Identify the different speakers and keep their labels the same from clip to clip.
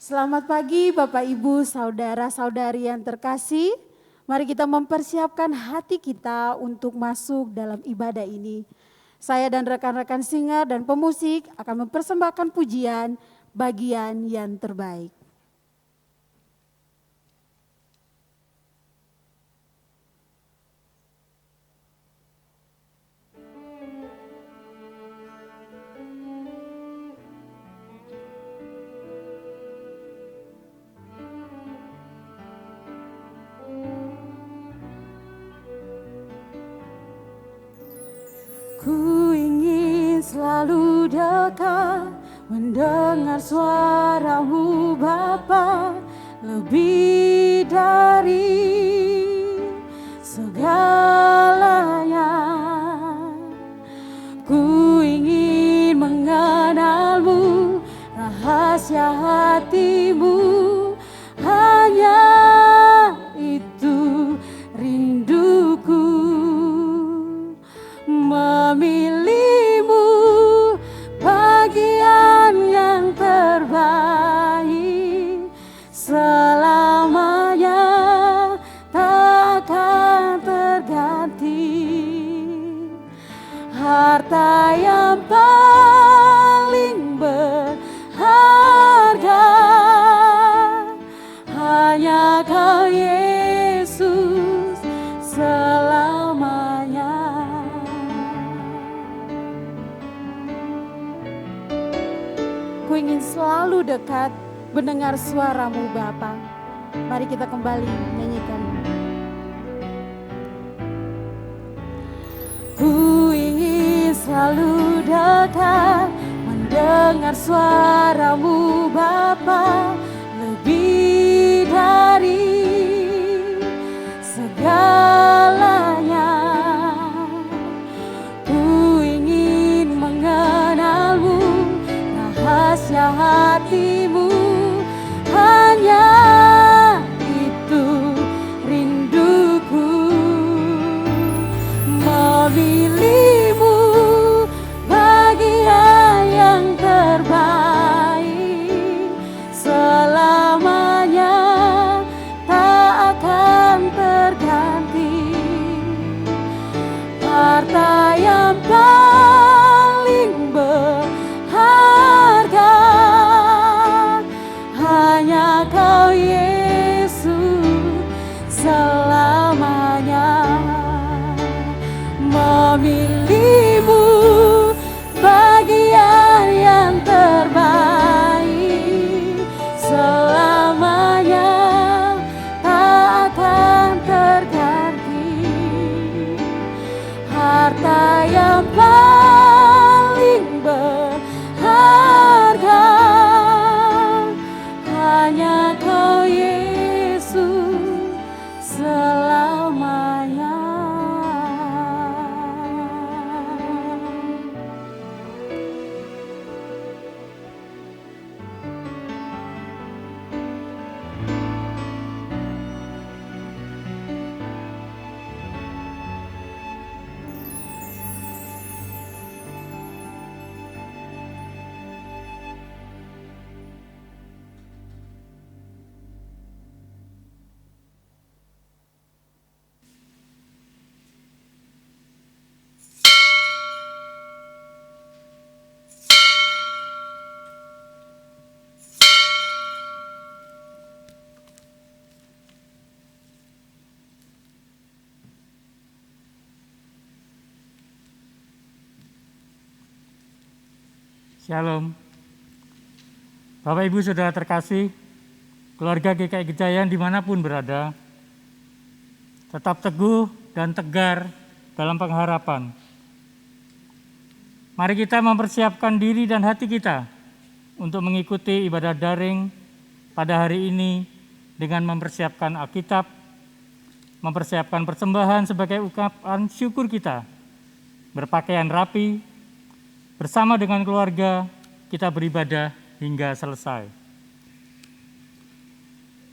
Speaker 1: Selamat pagi Bapak Ibu, saudara-saudari yang terkasih. Mari kita mempersiapkan hati kita untuk masuk dalam ibadah ini. Saya dan rekan-rekan singer dan pemusik akan mempersembahkan pujian bagian yang terbaik. Ku ingin selalu dekat, mendengar suara-Mu Bapa, lebih dari segalanya. Ku ingin mengenal-Mu, rahasia hati-Mu, hanya itu rinduku. Memilih-Mu bagian yang terbaik, selamanya takkan terganti. Harta yang paling berharga hanya Kau Yesus selamanya. Ku ingin selalu dekat mendengar suara-Mu Bapa. Mari kita kembali menyanyikan. Ku ingin selalu dekat mendengar suara-Mu Bapa, lebih dari segalanya. Ku ingin mengenal-Mu, rahasia hati-Mu, hanya itu rinduku. Memilih-Mu bagian yang terbaik, selamanya tak akan terganti. Harta yang paling berharga hanya Kau Yesus selamanya. Memilih-Mu bagian yang terbaik, selamanya tak akan terganti. Harta yang paling berharga hanya Kau Yesus selamanya.
Speaker 2: Shalom. Bapak Ibu Saudara terkasih, keluarga GKI Gejayan dimanapun berada, tetap teguh dan tegar dalam pengharapan. Mari kita mempersiapkan diri dan hati kita untuk mengikuti ibadah daring pada hari ini dengan mempersiapkan Alkitab, mempersiapkan persembahan sebagai ungkapan syukur kita, berpakaian rapi, bersama dengan keluarga kita beribadah hingga selesai.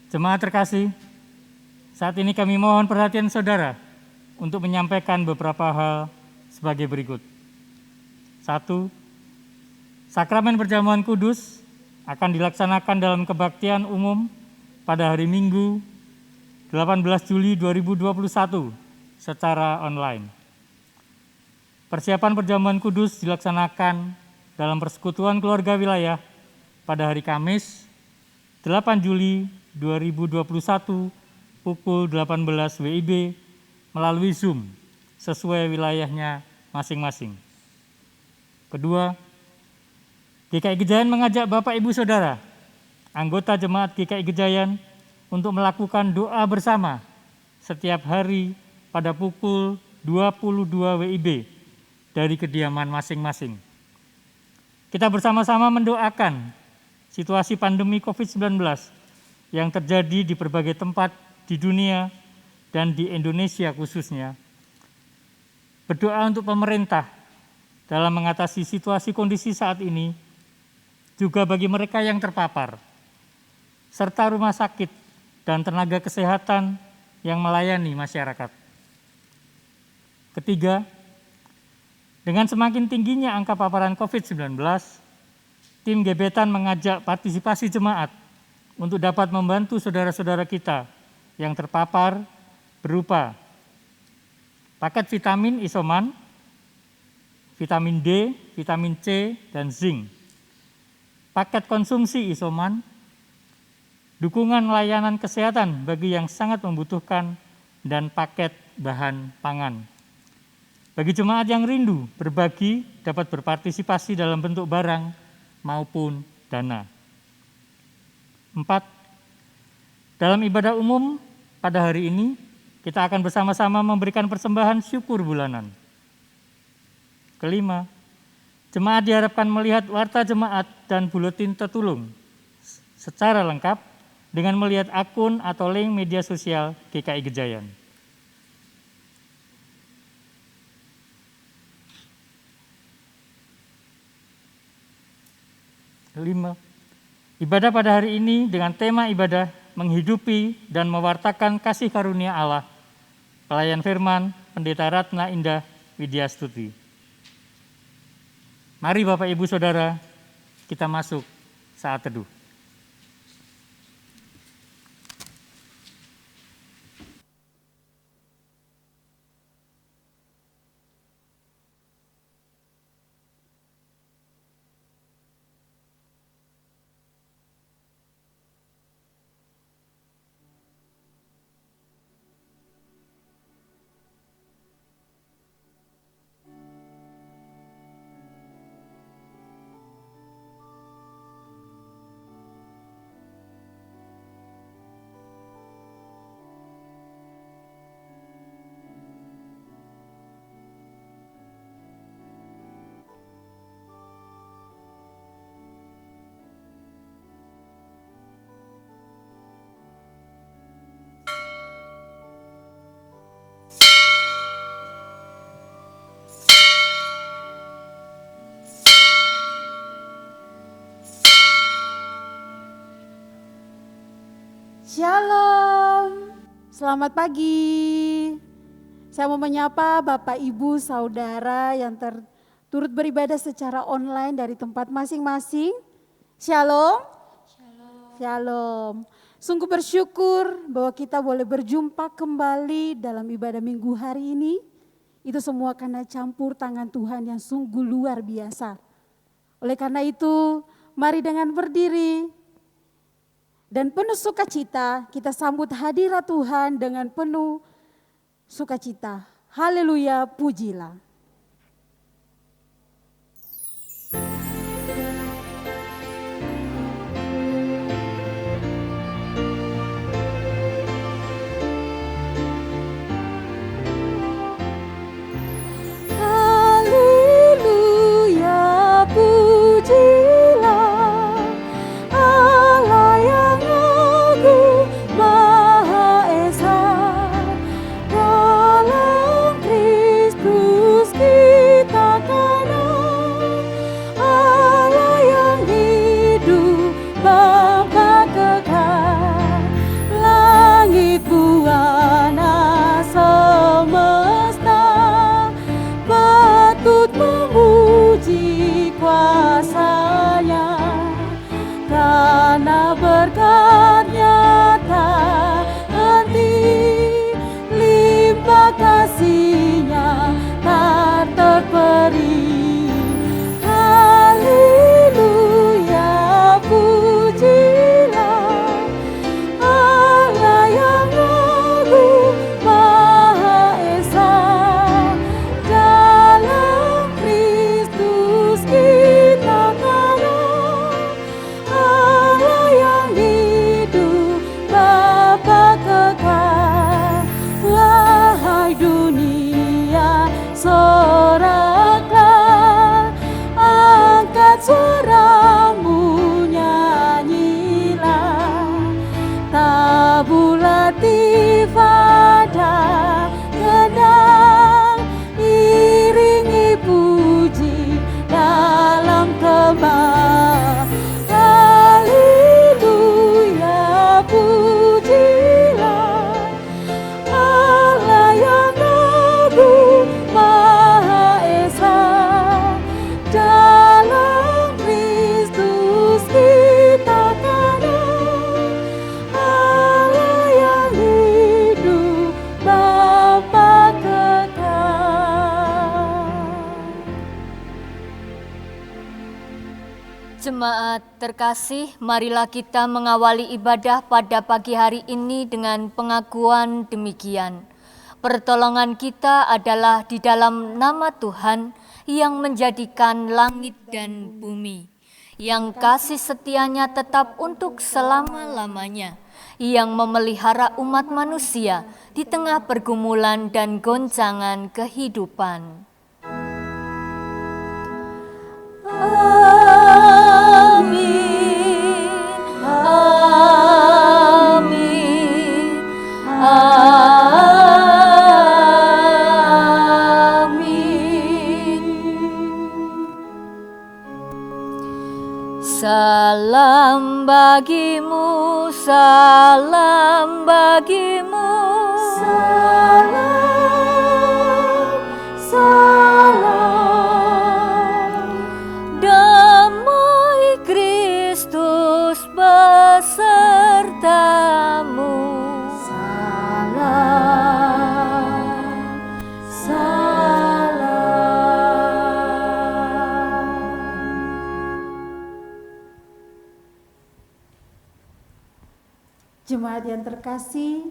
Speaker 2: Jemaat terkasih, saat ini kami mohon perhatian saudara untuk menyampaikan beberapa hal sebagai berikut. 1. Sakramen perjamuan kudus akan dilaksanakan dalam kebaktian umum pada hari Minggu 18 Juli 2021 secara online. Persiapan perjamuan kudus dilaksanakan dalam persekutuan keluarga wilayah pada hari Kamis 8 Juli 2021 pukul 18 WIB melalui Zoom sesuai wilayahnya masing-masing. Kedua, GKI Gejayan mengajak Bapak Ibu Saudara, anggota jemaat GKI Gejayan untuk melakukan doa bersama setiap hari pada pukul 22 WIB dari kediaman masing-masing. Kita bersama-sama mendoakan situasi pandemi COVID-19 yang terjadi di berbagai tempat di dunia dan di Indonesia khususnya. Berdoa untuk pemerintah dalam mengatasi situasi kondisi saat ini, juga bagi mereka yang terpapar, serta rumah sakit dan tenaga kesehatan yang melayani masyarakat. Ketiga, dengan semakin tingginya angka paparan COVID-19, tim Gebetan mengajak partisipasi jemaat untuk dapat membantu saudara-saudara kita yang terpapar berupa paket vitamin isoman, vitamin D, vitamin C, dan zinc, paket konsumsi isoman, dukungan layanan kesehatan bagi yang sangat membutuhkan, dan paket bahan pangan. Bagi jemaat yang rindu berbagi dapat berpartisipasi dalam bentuk barang maupun dana. 4. Dalam ibadah umum pada hari ini, kita akan bersama-sama memberikan persembahan syukur bulanan. Kelima, jemaat diharapkan melihat warta jemaat dan buletin tetulung secara lengkap dengan melihat akun atau link media sosial GKI Gejayan. 5. Ibadah pada hari ini dengan tema ibadah menghidupi dan mewartakan kasih karunia Allah. Pelayan Firman, Pendeta Ratna Indah Widyastuti. Mari Bapak Ibu Saudara, kita masuk saat teduh.
Speaker 1: Shalom, selamat pagi. Saya mau menyapa Bapak, Ibu, Saudara yang turut beribadah secara online dari tempat masing-masing. Shalom. Shalom. Shalom. Sungguh bersyukur bahwa kita boleh berjumpa kembali dalam ibadah minggu hari ini. Itu semua karena campur tangan Tuhan yang sungguh luar biasa. Oleh karena itu, mari dengan berdiri dan penuh sukacita kita sambut hadirat Tuhan dengan penuh sukacita. Haleluya, pujilah. bersoraklah, angkat suaramu nyanyilah, tabula tifada kendang, iringi puji dalam tembang. Haleluya, pujilah Allah yang agung Maha Esa, dalam Kristus kita kadang, Allah yang hidup Bapa kekal.
Speaker 3: Jemaat terkasih, marilah kita mengawali ibadah pada pagi hari ini dengan pengakuan demikian. Pertolongan kita adalah di dalam nama Tuhan yang menjadikan langit dan bumi, yang kasih setianya tetap untuk selama-lamanya, yang memelihara umat manusia di tengah pergumulan dan goncangan kehidupan. Amin, amin, amin. Salam bagimu, salam bagimu,
Speaker 1: Salam, salam,
Speaker 3: damai Kristus besertamu.
Speaker 1: salam, salam. Jemaat yang terkasih,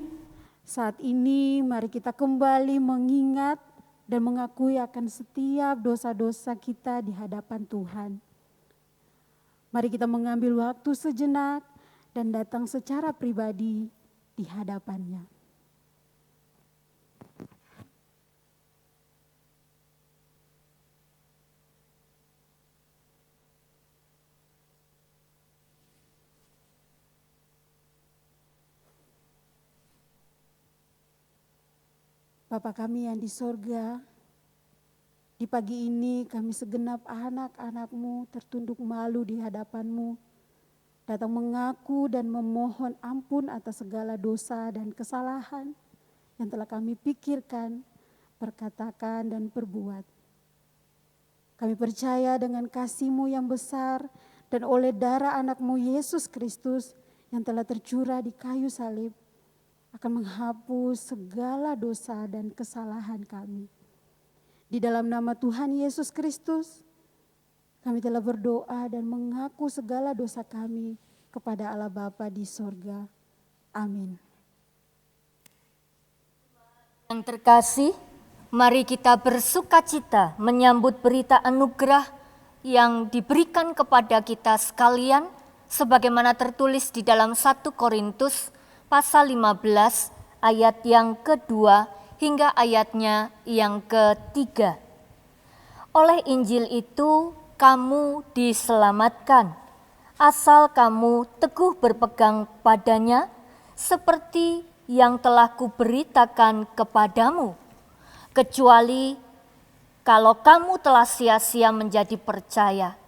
Speaker 1: saat ini mari kita kembali mengingat dan mengakui akan setiap dosa-dosa kita di hadapan Tuhan. Mari kita mengambil waktu sejenak dan datang secara pribadi di hadapannya. Bapa kami yang di sorga, di pagi ini kami segenap anak-anak-Mu tertunduk malu di hadapan-Mu, datang mengaku dan memohon ampun atas segala dosa dan kesalahan yang telah kami pikirkan, perkatakan, dan perbuat. Kami percaya dengan kasih-Mu yang besar dan oleh darah anak-Mu Yesus Kristus yang telah tercurah di kayu salib, akan menghapus segala dosa dan kesalahan kami. Di dalam nama Tuhan Yesus Kristus, kami telah berdoa dan mengaku segala dosa kami kepada Allah Bapa di sorga. Amin.
Speaker 3: Yang terkasih, mari kita bersukacita menyambut berita anugerah yang diberikan kepada kita sekalian, sebagaimana tertulis di dalam 1 Korintus pasal 15 ayat yang kedua hingga ayatnya yang ketiga. Oleh Injil itu kamu diselamatkan, asal kamu teguh berpegang padanya, seperti yang telah kuberitakan kepadamu, kecuali kalau kamu telah sia-sia menjadi percaya.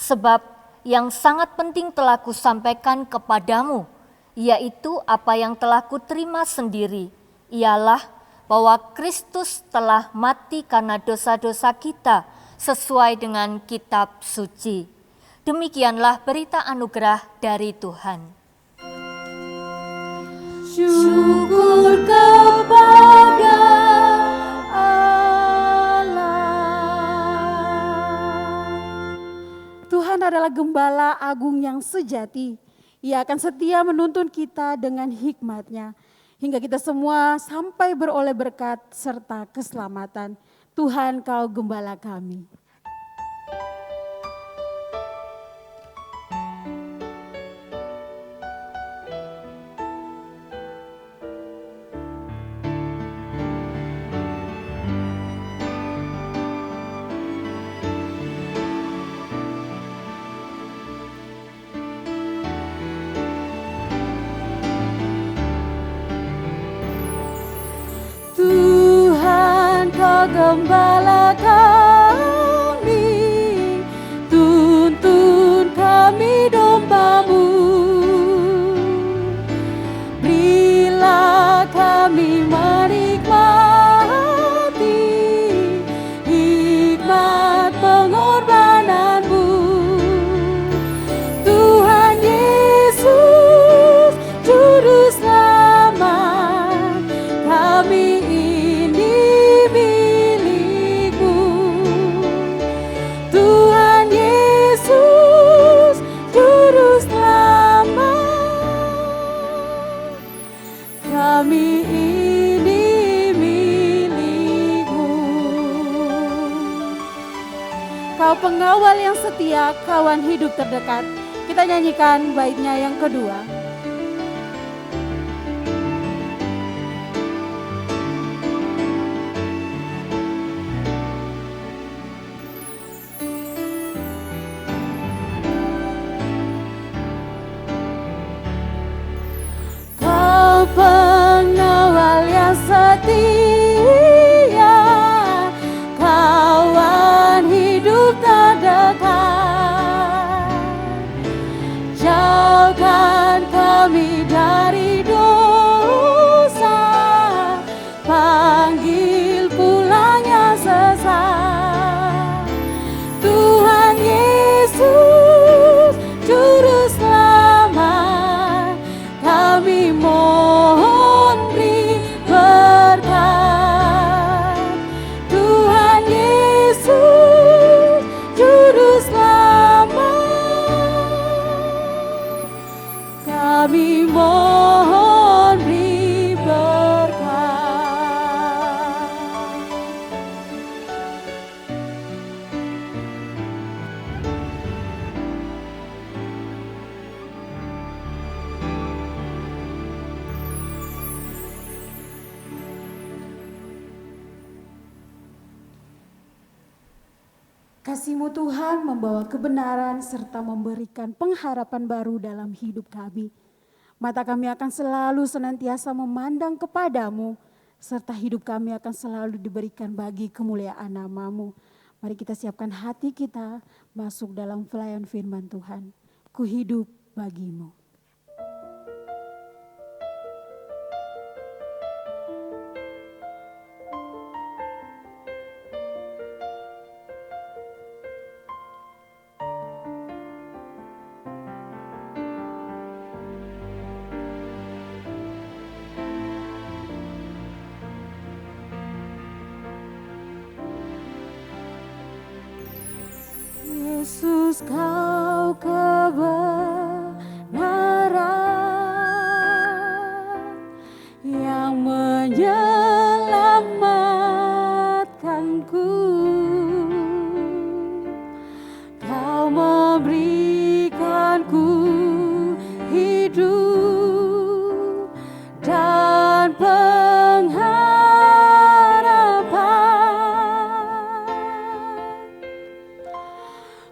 Speaker 3: Sebab yang sangat penting telah kusampaikan kepadamu, yaitu apa yang telah kuterima sendiri, ialah bahwa Kristus telah mati karena dosa-dosa kita sesuai dengan kitab suci. Demikianlah berita anugerah dari Tuhan.
Speaker 1: Syukur kepada Allah. Tuhan adalah gembala agung yang sejati. Ia akan setia menuntun kita dengan hikmat-Nya, hingga kita semua sampai beroleh berkat serta keselamatan. Tuhan, Kau gembala kami. Gembala kami, tuntun kami domba-Mu. Berilah kami menikmati hikmat pengorbanan-Mu. Tuhan Yesus, Juru Selamat, kami ini milik-Mu. Tuhan Yesus, Juru Selamat, kami ini milik-Mu. Kau pengawal yang setia, kawan hidup terdekat. Kita nyanyikan baitnya yang kedua. Kau pengawal yang setia, kawan hidup terdekat. Jauhkan kami dari dosa, panggil pulangnya sesat. Tuhan Yesus, Juru Selamat, kami mohon beri berkat. Tuhan Yesus, Juru Selamat, kami mohon beri berkat. Kasih-Mu Tuhan membawa kebenaran serta memberikan pengharapan baru dalam hidup kami. Mata kami akan selalu senantiasa memandang kepadamu, serta hidup kami akan selalu diberikan bagi kemuliaan nama-Mu. Mari kita siapkan hati kita masuk dalam pelayan firman Tuhan. Ku hidup bagi-Mu. Yesus, Kau kebenaran yang menyelamatkanku. Kau memberikanku hidup dan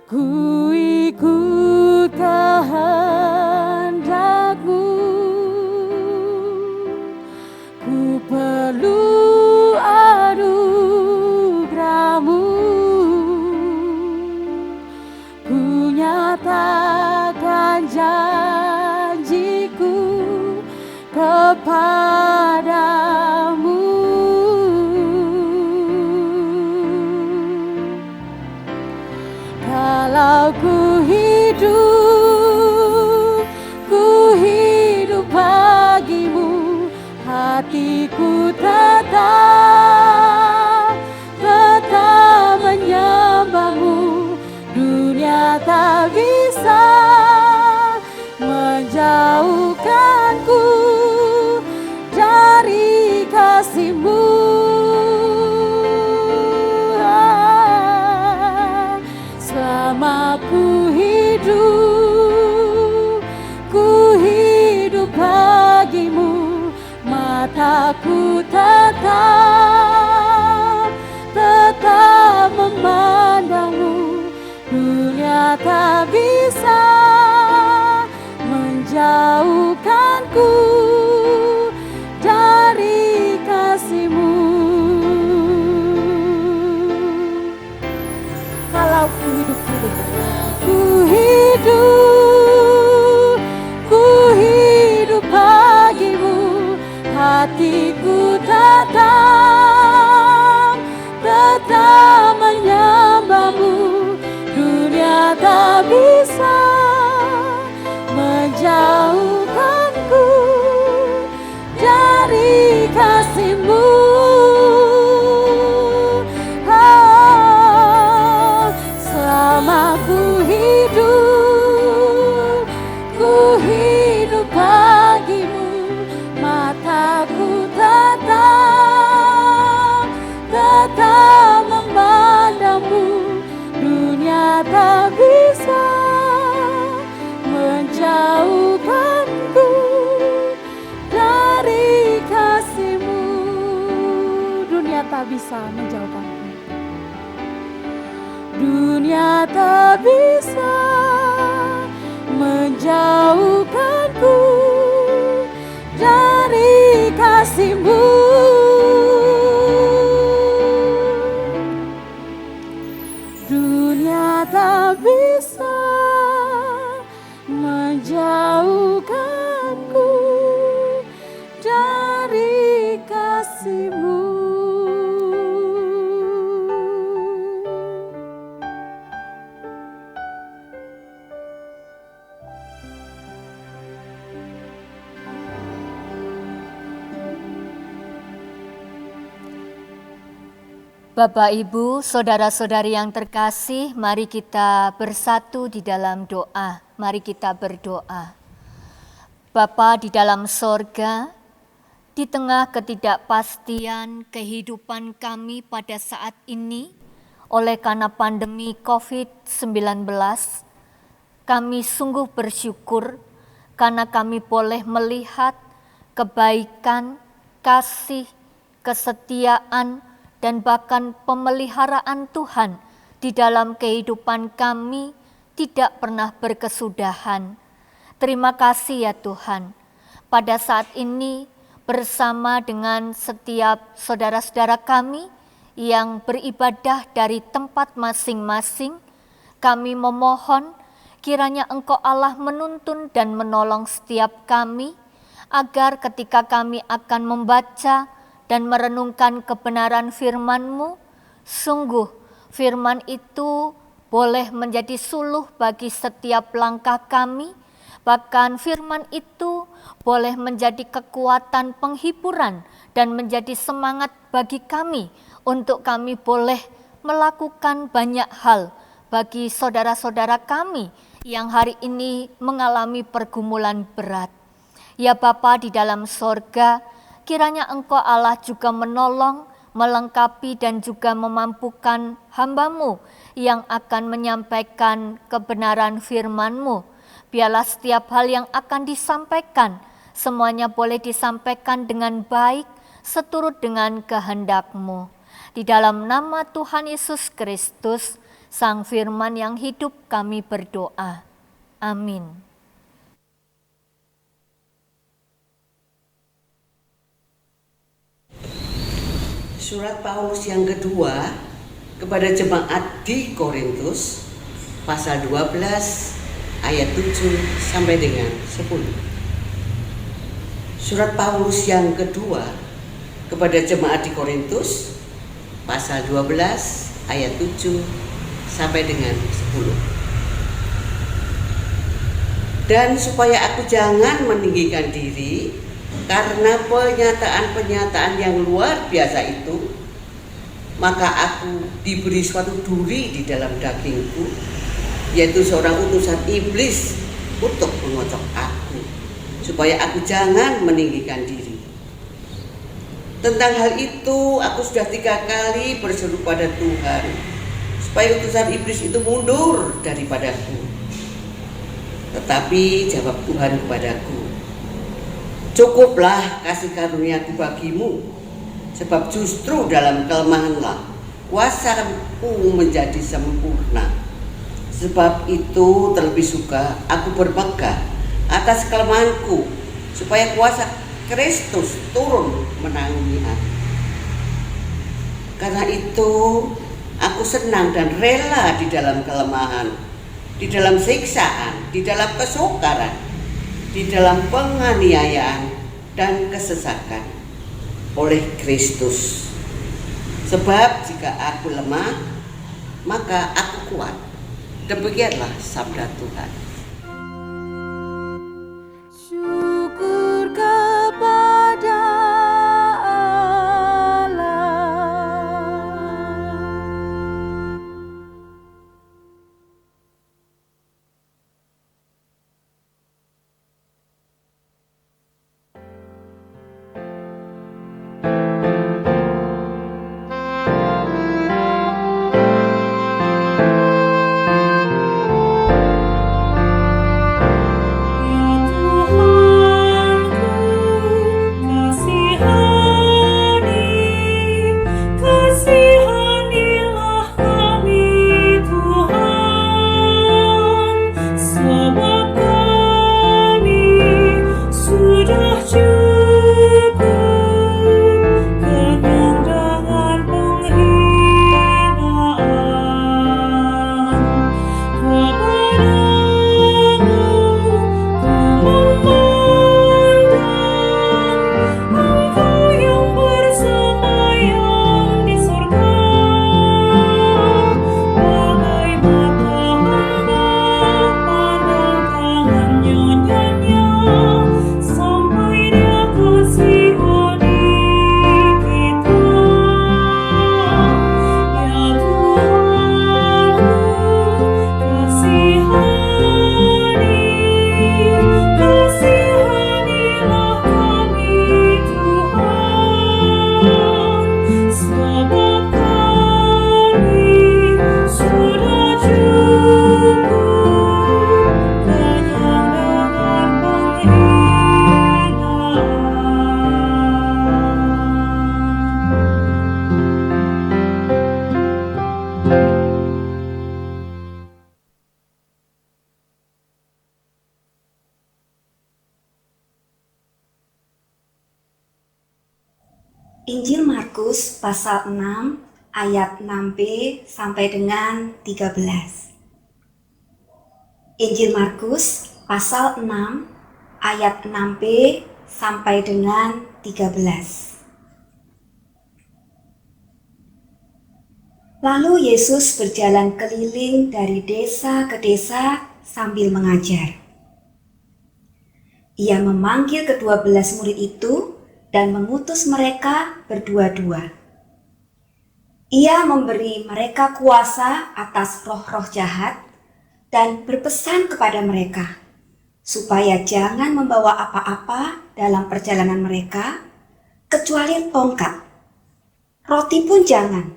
Speaker 1: ku ikut kehendak-Mu, ku perlu anugerah-Mu, ku nyatakan janjiku kepadamu. Kalau ku hidup bagi-Mu, hatiku tetap menyembah-Mu. Dunia tak bisa menjauhkanku dari kasih-Mu. Selama ku hidup bagi-Mu, mataku tetap memandang-Mu. Dunia tak bisa menjauhkanku dari kasih-Mu. hidup bagimu, hatiku tetap menyembahmu. Dunia tak bisa menjauhkanku dari kasih-Mu. Selama ku hidup bagimu, mataku tetap memandangmu. Dunia tak bisa menjauhkanku dari kasih-Mu. Dunia tak bisa menjauhkanku. Dunia tak bisa menjauhkanku dari kasih-Mu. Dunia tak bisa menjauhkanku dari kasih-Mu.
Speaker 3: Bapak, Ibu, saudara-saudari yang terkasih, mari kita bersatu di dalam doa. Mari kita berdoa. Bapa di dalam sorga, di tengah ketidakpastian kehidupan kami pada saat ini, oleh karena pandemi COVID-19, kami sungguh bersyukur karena kami boleh melihat kebaikan, kasih, kesetiaan, dan bahkan pemeliharaan Tuhan di dalam kehidupan kami tidak pernah berkesudahan. Terima kasih ya Tuhan. Pada saat ini bersama dengan setiap saudara-saudara kami yang beribadah dari tempat masing-masing, kami memohon kiranya Engkau Allah menuntun dan menolong setiap kami, agar ketika kami akan membaca dan merenungkan kebenaran firman-Mu, sungguh firman itu boleh menjadi suluh bagi setiap langkah kami, bahkan firman itu boleh menjadi kekuatan penghiburan dan menjadi semangat bagi kami untuk kami boleh melakukan banyak hal bagi saudara-saudara kami yang hari ini mengalami pergumulan berat. Ya Bapa di dalam sorga, kiranya Engkau Allah juga menolong, melengkapi dan juga memampukan hamba-Mu yang akan menyampaikan kebenaran firman-Mu. Biarlah setiap hal yang akan disampaikan, semuanya boleh disampaikan dengan baik, seturut dengan kehendak-Mu. Di dalam nama Tuhan Yesus Kristus, Sang Firman yang hidup, kami berdoa. Amin.
Speaker 4: Surat Paulus yang kedua kepada jemaat di Korintus, pasal 12 ayat 7 sampai dengan 10. Surat Paulus yang kedua kepada jemaat di Korintus, pasal 12 ayat 7 sampai dengan 10. Dan supaya aku jangan meninggikan diri karena pernyataan-pernyataan yang luar biasa itu, maka aku diberi suatu duri di dalam dagingku, yaitu seorang utusan iblis untuk mengocok aku, supaya aku jangan meninggikan diri. Tentang hal itu aku sudah 3 kali berseru pada Tuhan, supaya utusan iblis itu mundur daripadaku. Tetapi jawab Tuhan kepadaku, cukuplah kasih karuniaku bagimu, sebab justru dalam kelemahanlah kuasaku menjadi sempurna. Sebab itu terlebih suka aku bermegah atas kelemahanku, supaya kuasa Kristus turun menanggungi aku. Karena itu aku aku senang dan rela di dalam kelemahan, di dalam siksaan, di dalam kesukaran, di dalam penganiayaan dan kesesakan oleh Kristus. Sebab jika aku lemah, maka aku kuat. Demikianlah sabda Tuhan.
Speaker 1: Syukur kepada
Speaker 5: Injil Markus pasal 6 ayat 6b sampai dengan 13. Injil Markus pasal 6 ayat 6b sampai dengan 13. Lalu Yesus berjalan keliling dari desa ke desa sambil mengajar. Ia memanggil ke-12 murid itu dan mengutus mereka berdua-dua. Ia memberi mereka kuasa atas roh-roh jahat dan berpesan kepada mereka supaya jangan membawa apa-apa dalam perjalanan mereka kecuali tongkat. Roti pun jangan,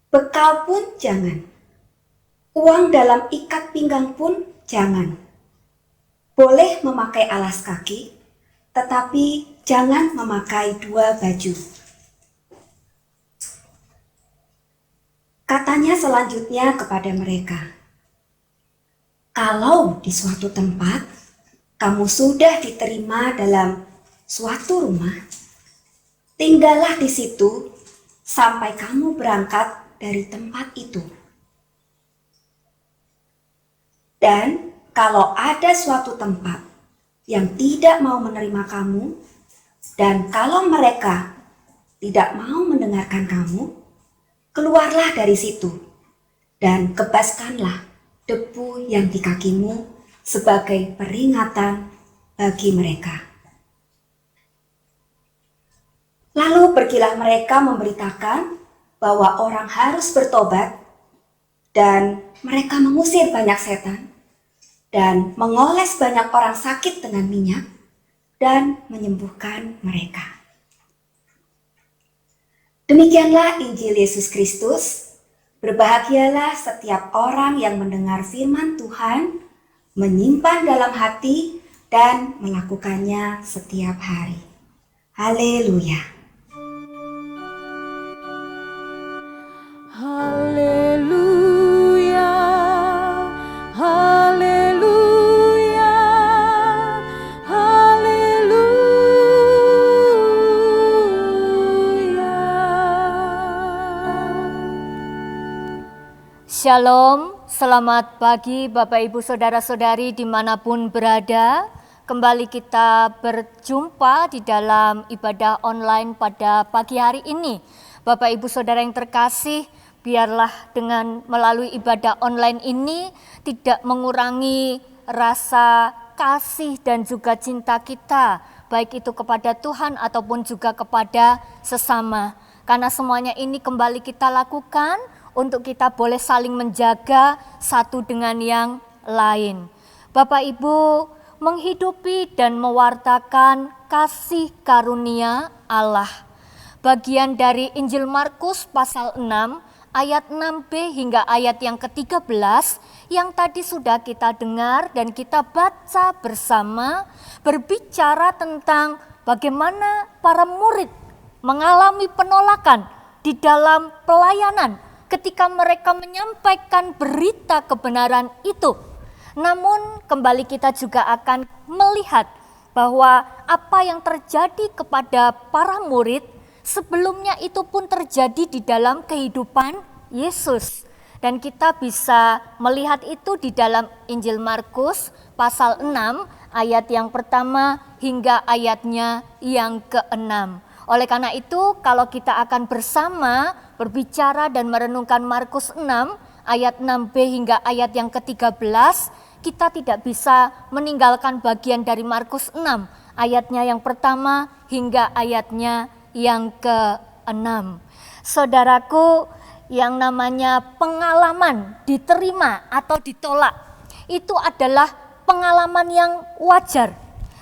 Speaker 5: bekal pun jangan, uang dalam ikat pinggang pun jangan. Boleh memakai alas kaki, tetapi jangan memakai 2 baju. Katanya selanjutnya kepada mereka, kalau di suatu tempat kamu sudah diterima dalam suatu rumah, tinggallah di situ sampai kamu berangkat dari tempat itu. Dan kalau ada suatu tempat yang tidak mau menerima kamu, dan kalau mereka tidak mau mendengarkan kamu, keluarlah dari situ dan kebaskanlah debu yang di kakimu sebagai peringatan bagi mereka. Lalu pergilah mereka memberitakan bahwa orang harus bertobat, dan mereka mengusir banyak setan dan mengoles banyak orang sakit dengan minyak dan menyembuhkan mereka. Demikianlah Injil Yesus Kristus. Berbahagialah setiap orang yang mendengar firman Tuhan, menyimpan dalam hati, dan melakukannya setiap hari. Haleluya.
Speaker 1: Haleluya, haleluya, haleluya.
Speaker 3: Shalom, selamat pagi Bapak Ibu Saudara-saudari dimanapun berada. Kembali kita berjumpa di dalam ibadah online pada pagi hari ini. Bapak Ibu Saudara yang terkasih, biarlah dengan melalui ibadah online ini tidak mengurangi rasa kasih dan juga cinta kita, baik itu kepada Tuhan ataupun juga kepada sesama. Karena semuanya ini kembali kita lakukan untuk kita boleh saling menjaga satu dengan yang lain. Bapak Ibu, menghidupi dan mewartakan kasih karunia Allah. Bagian dari Injil Markus pasal 6 ayat 6b hingga ayat yang ke-13 yang tadi sudah kita dengar dan kita baca bersama, berbicara tentang bagaimana para murid mengalami penolakan di dalam pelayanan ketika mereka menyampaikan berita kebenaran itu. Namun kembali kita juga akan melihat bahwa apa yang terjadi kepada para murid sebelumnya itu pun terjadi di dalam kehidupan Yesus. Dan kita bisa melihat itu di dalam Injil Markus pasal 6 ayat yang pertama hingga ayatnya yang ke-6. Oleh karena itu, kalau kita akan bersama berbicara dan merenungkan Markus 6 ayat 6b hingga ayat yang ke-13, kita tidak bisa meninggalkan bagian dari Markus 6 ayatnya yang pertama hingga ayatnya yang ke-6. Saudaraku, yang namanya pengalaman diterima atau ditolak itu adalah pengalaman yang wajar.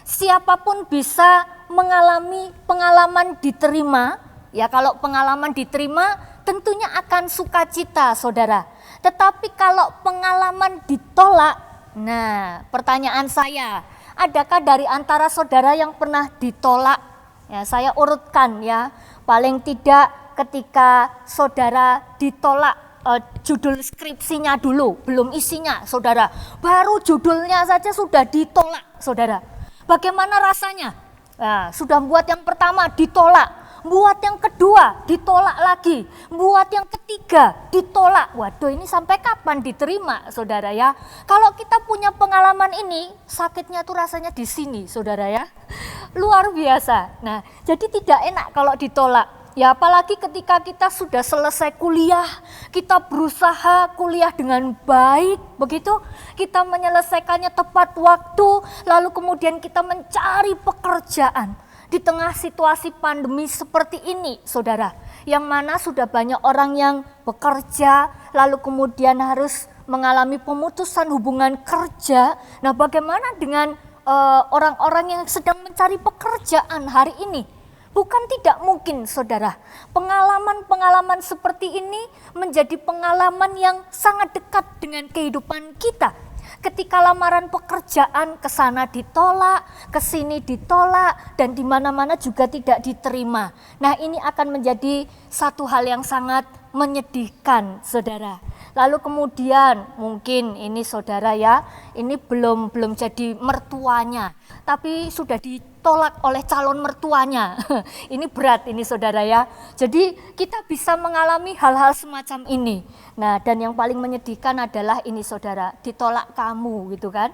Speaker 3: Siapapun bisa mengalami pengalaman diterima. Ya, kalau pengalaman diterima tentunya akan sukacita, saudara. Tetapi kalau pengalaman ditolak, nah pertanyaan saya, adakah dari antara saudara yang pernah ditolak? Ya, saya urutkan ya, paling tidak ketika saudara ditolak judul skripsinya dulu, belum isinya saudara, baru judulnya saja sudah ditolak saudara. Bagaimana rasanya? Nah, sudah buat yang pertama ditolak, buat yang kedua ditolak lagi, buat yang ketiga ditolak. Waduh, ini sampai kapan diterima saudara ya? Kalau kita punya pengalaman ini, sakitnya tuh rasanya di sini saudara ya. Luar biasa. Nah, jadi tidak enak kalau ditolak. Ya, apalagi ketika kita sudah selesai kuliah, kita berusaha kuliah dengan baik, begitu kita menyelesaikannya tepat waktu, lalu kemudian kita mencari pekerjaan di tengah situasi pandemi seperti ini, saudara, yang mana sudah banyak orang yang bekerja, lalu kemudian harus mengalami pemutusan hubungan kerja. Nah, bagaimana dengan orang-orang yang sedang mencari pekerjaan hari ini? Bukan tidak mungkin saudara, pengalaman-pengalaman seperti ini menjadi pengalaman yang sangat dekat dengan kehidupan kita. Ketika lamaran pekerjaan ke sana ditolak, ke sini ditolak, dan di mana-mana juga tidak diterima. Nah, ini akan menjadi satu hal yang sangat menyedihkan saudara. Lalu kemudian mungkin ini saudara ya, ini belum jadi mertuanya, tapi sudah ditolak oleh calon mertuanya. Ini berat ini saudara ya. Jadi kita bisa mengalami hal-hal semacam ini. Nah, dan yang paling menyedihkan adalah ini saudara, ditolak kamu gitu kan.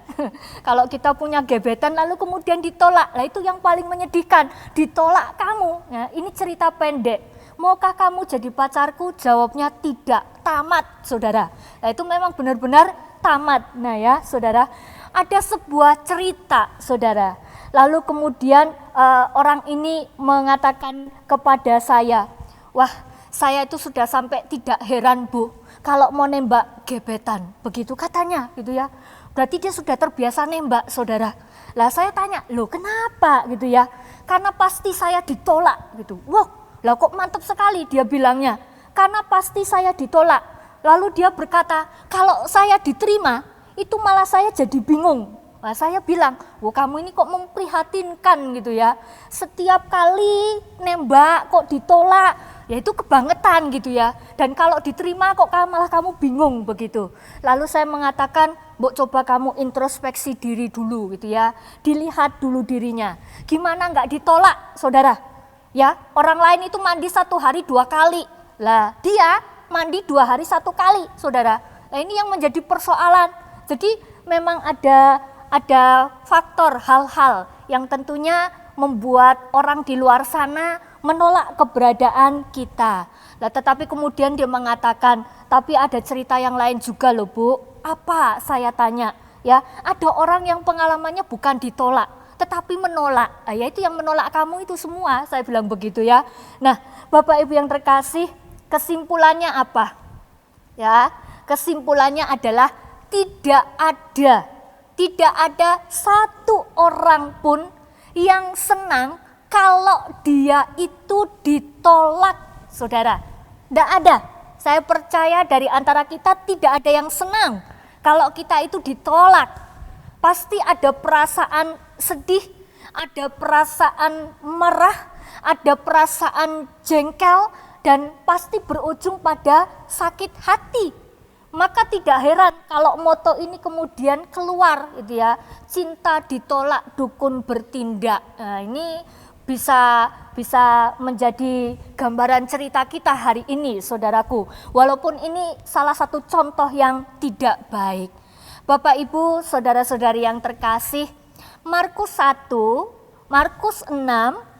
Speaker 3: Kalau kita punya gebetan lalu kemudian ditolak, nah itu yang paling menyedihkan, ditolak kamu. Nah, ini cerita pendek. Maukah kamu jadi pacarku? Jawabnya tidak, tamat saudara. Nah, itu memang benar-benar tamat. Nah ya saudara, ada sebuah cerita saudara. Lalu kemudian orang ini mengatakan kepada saya, wah saya itu sudah sampai tidak heran Bu, kalau mau nembak gebetan, begitu katanya gitu ya. Berarti dia sudah terbiasa nembak saudara. Lah saya tanya, loh kenapa gitu ya? Karena pasti saya ditolak gitu. Wah, lah kok mantap sekali dia bilangnya, karena pasti saya ditolak. Lalu dia berkata, kalau saya diterima, itu malah saya jadi bingung. Nah, saya bilang, wah kamu ini kok memprihatinkan gitu ya. Setiap kali nembak kok ditolak, ya itu kebangetan gitu ya. Dan kalau diterima kok malah kamu bingung begitu. Lalu saya mengatakan, Mbok coba kamu introspeksi diri dulu gitu ya. Dilihat dulu dirinya. Gimana enggak ditolak saudara? Ya, orang lain itu mandi 1 hari 2 kali. Lah dia mandi 2 hari 1 kali, saudara. Nah ini yang menjadi persoalan. Jadi memang ada faktor hal-hal yang tentunya membuat orang di luar sana menolak keberadaan kita. Nah, tetapi kemudian dia mengatakan, tapi ada cerita yang lain juga loh Bu. Apa? Saya tanya. Ya, ada orang yang pengalamannya bukan ditolak, tetapi menolak. Nah, yaitu yang menolak kamu itu semua, saya bilang begitu ya. Nah, Bapak Ibu yang terkasih, kesimpulannya apa? Ya, kesimpulannya adalah tidak ada satu orang pun yang senang kalau dia itu ditolak, saudara. Tidak ada. Saya percaya dari antara kita tidak ada yang senang kalau kita itu ditolak. Pasti ada perasaan sedih, ada perasaan marah, ada perasaan jengkel, dan pasti berujung pada sakit hati. Maka tidak heran kalau moto ini kemudian keluar gitu ya, cinta ditolak dukun bertindak. Nah, ini bisa menjadi gambaran cerita kita hari ini, saudaraku. Walaupun ini salah satu contoh yang tidak baik. Bapak Ibu, saudara-saudari yang terkasih, Markus 1, Markus 6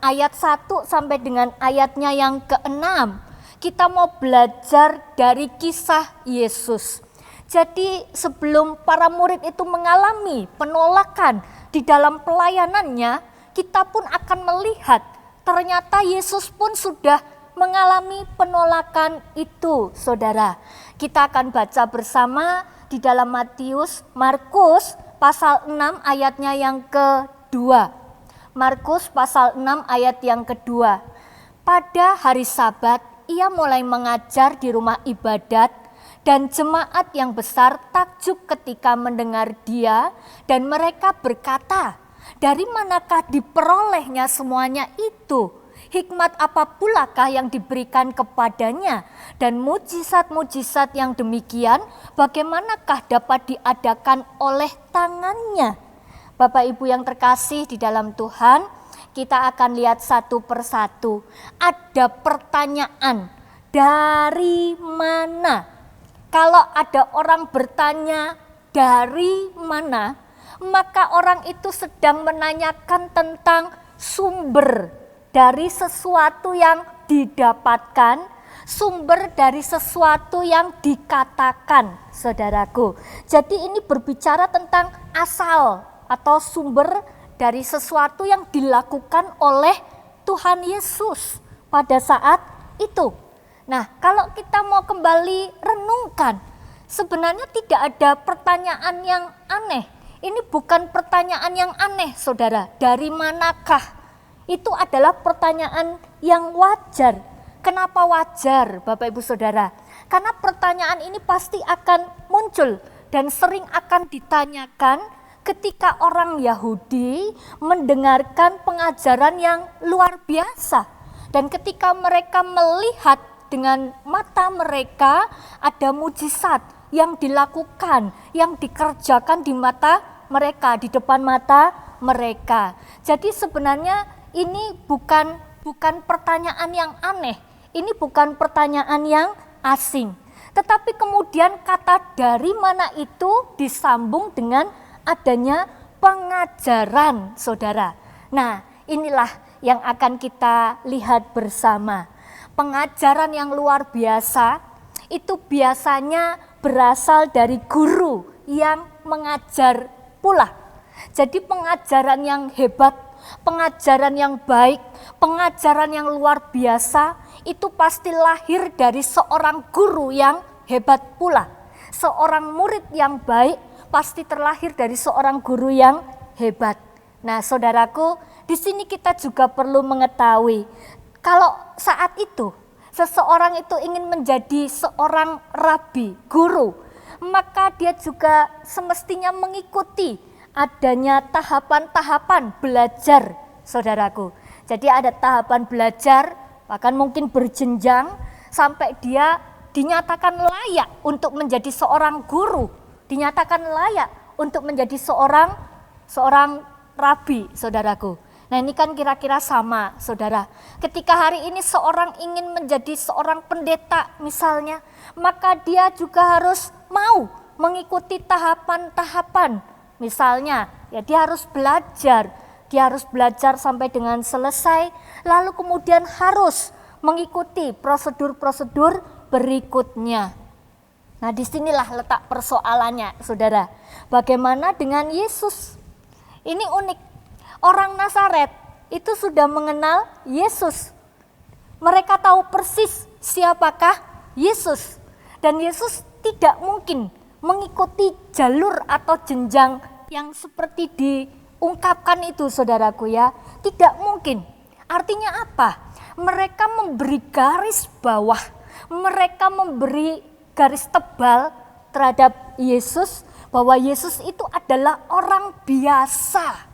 Speaker 3: ayat 1 sampai dengan ayatnya yang ke-6. Kita mau belajar dari kisah Yesus. Jadi sebelum para murid itu mengalami penolakan di dalam pelayanannya, kita pun akan melihat ternyata Yesus pun sudah mengalami penolakan itu, saudara. Kita akan baca bersama di dalam Markus pasal 6 ayatnya yang kedua. Markus pasal 6 ayat yang kedua. Pada hari Sabat, ia mulai mengajar di rumah ibadat, dan jemaat yang besar takjub ketika mendengar dia, dan mereka berkata, dari manakah diperolehnya semuanya itu? Hikmat apa pulakah yang diberikan kepadanya? Dan mujizat-mujizat yang demikian, bagaimanakah dapat diadakan oleh tangannya? Bapak Ibu yang terkasih di dalam Tuhan, kita akan lihat satu persatu. Ada pertanyaan, dari mana? Kalau ada orang bertanya dari mana, maka orang itu sedang menanyakan tentang sumber dari sesuatu yang didapatkan, sumber dari sesuatu yang dikatakan, saudaraku. Jadi ini berbicara tentang asal atau sumber dari sesuatu yang dilakukan oleh Tuhan Yesus pada saat itu. Nah, kalau kita mau kembali renungkan, sebenarnya tidak ada pertanyaan yang aneh. Ini bukan pertanyaan yang aneh, saudara. Dari manakah? Itu adalah pertanyaan yang wajar. Kenapa wajar, Bapak Ibu Saudara? Karena pertanyaan ini pasti akan muncul dan sering akan ditanyakan ketika orang Yahudi mendengarkan pengajaran yang luar biasa. Dan ketika mereka melihat dengan mata mereka ada mujizat yang dilakukan, yang dikerjakan di mata mereka, di depan mata mereka. Jadi sebenarnya ini bukan pertanyaan yang aneh, ini bukan pertanyaan yang asing. Tetapi kemudian kata dari mana itu disambung dengan adanya pengajaran, saudara. Nah, inilah yang akan kita lihat bersama. Pengajaran yang luar biasa itu biasanya berasal dari guru yang mengajar pula. Jadi pengajaran yang hebat, pengajaran yang baik, pengajaran yang luar biasa itu pasti lahir dari seorang guru yang hebat pula. Seorang murid yang baik pasti terlahir dari seorang guru yang hebat. Nah, saudaraku, di sini kita juga perlu mengetahui kalau saat itu seseorang itu ingin menjadi seorang rabi, guru, maka dia juga semestinya mengikuti adanya tahapan-tahapan belajar, saudaraku. Jadi ada tahapan belajar, bahkan mungkin berjenjang sampai dia dinyatakan layak untuk menjadi seorang guru, dinyatakan layak untuk menjadi seorang rabi, saudaraku. Nah ini kan kira-kira sama saudara. Ketika hari ini seorang ingin menjadi seorang pendeta misalnya, maka dia juga harus mau mengikuti tahapan-tahapan. Misalnya ya dia harus belajar sampai dengan selesai, lalu kemudian harus mengikuti prosedur-prosedur berikutnya. Nah disinilah letak persoalannya saudara. Bagaimana dengan Yesus? Ini unik. Orang Nazaret itu sudah mengenal Yesus. Mereka tahu persis siapakah Yesus. Dan Yesus tidak mungkin mengikuti jalur atau jenjang yang seperti diungkapkan itu saudaraku ya. Tidak mungkin. Artinya apa? Mereka memberi garis bawah. Mereka memberi garis tebal terhadap Yesus. Bahwa Yesus itu adalah orang biasa.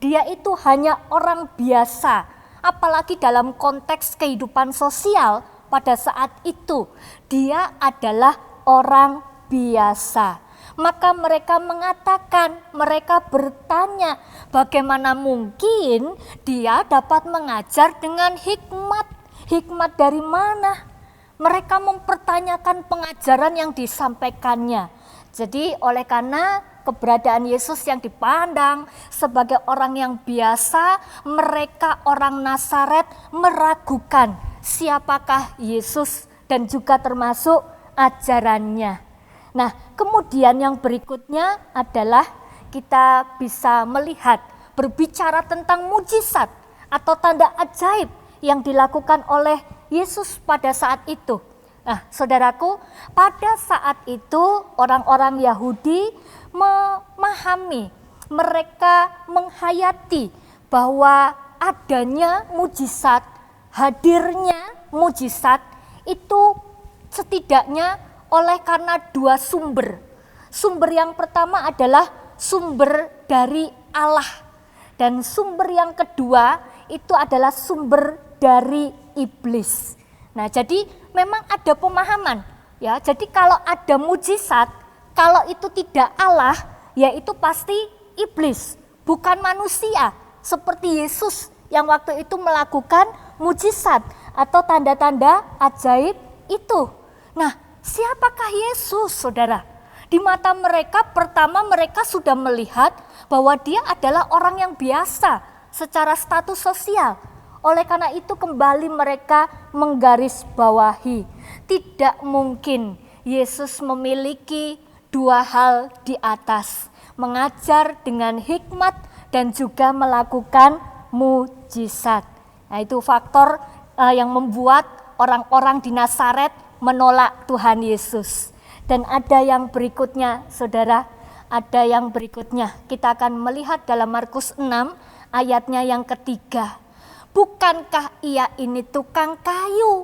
Speaker 3: Dia itu hanya orang biasa, apalagi dalam konteks kehidupan sosial pada saat itu. Dia adalah orang biasa. Maka mereka mengatakan, mereka bertanya, bagaimana mungkin dia dapat mengajar dengan hikmat? Hikmat dari mana? Mereka mempertanyakan pengajaran yang disampaikannya. Jadi oleh karena keberadaan Yesus yang dipandang sebagai orang yang biasa, mereka orang Nazaret meragukan siapakah Yesus dan juga termasuk ajarannya. Nah, kemudian yang berikutnya adalah kita bisa melihat berbicara tentang mujizat atau tanda ajaib yang dilakukan oleh Yesus pada saat itu. Nah, saudaraku, pada saat itu orang-orang Yahudi memahami, mereka menghayati bahwa adanya mujizat, hadirnya mujizat itu setidaknya oleh karena dua sumber. Sumber yang pertama adalah sumber dari Allah, dan sumber yang kedua itu adalah sumber dari iblis. Nah, jadi memang ada pemahaman ya. Jadi kalau ada mujizat, kalau itu tidak Allah, ya itu pasti iblis, bukan manusia. Seperti Yesus yang waktu itu melakukan mujizat atau tanda-tanda ajaib itu. Nah, siapakah Yesus, saudara? Di mata mereka, pertama mereka sudah melihat bahwa dia adalah orang yang biasa secara status sosial. Oleh karena itu kembali mereka menggarisbawahi, tidak mungkin Yesus memiliki dua hal di atas, mengajar dengan hikmat dan juga melakukan mujizat. Nah, itu faktor yang membuat orang-orang di Nazaret menolak Tuhan Yesus. Dan ada yang berikutnya, saudara, ada yang berikutnya. Kita akan melihat dalam Markus 6 ayatnya yang ketiga. Bukankah ia ini tukang kayu,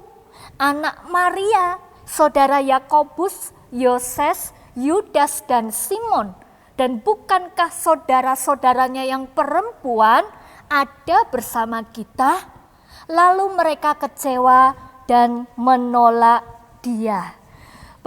Speaker 3: anak Maria, saudara Yakobus, Yoses, Yudas dan Simon? Dan bukankah saudara-saudaranya yang perempuan ada bersama kita? Lalu mereka kecewa dan menolak dia.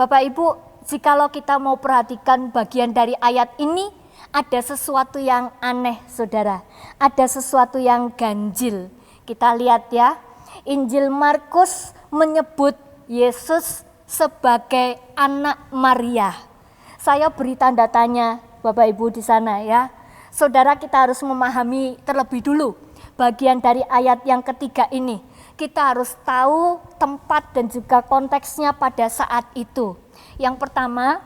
Speaker 3: Bapak Ibu, jikalau kita mau perhatikan bagian dari ayat ini, ada sesuatu yang aneh, saudara. Ada sesuatu yang ganjil. Kita lihat ya, Injil Markus menyebut Yesus sebagai anak Maria. Saya beri tanda tanya Bapak Ibu di sana ya. Saudara, kita harus memahami terlebih dulu bagian dari ayat yang ketiga ini. Kita harus tahu tempat dan juga konteksnya pada saat itu. Yang pertama,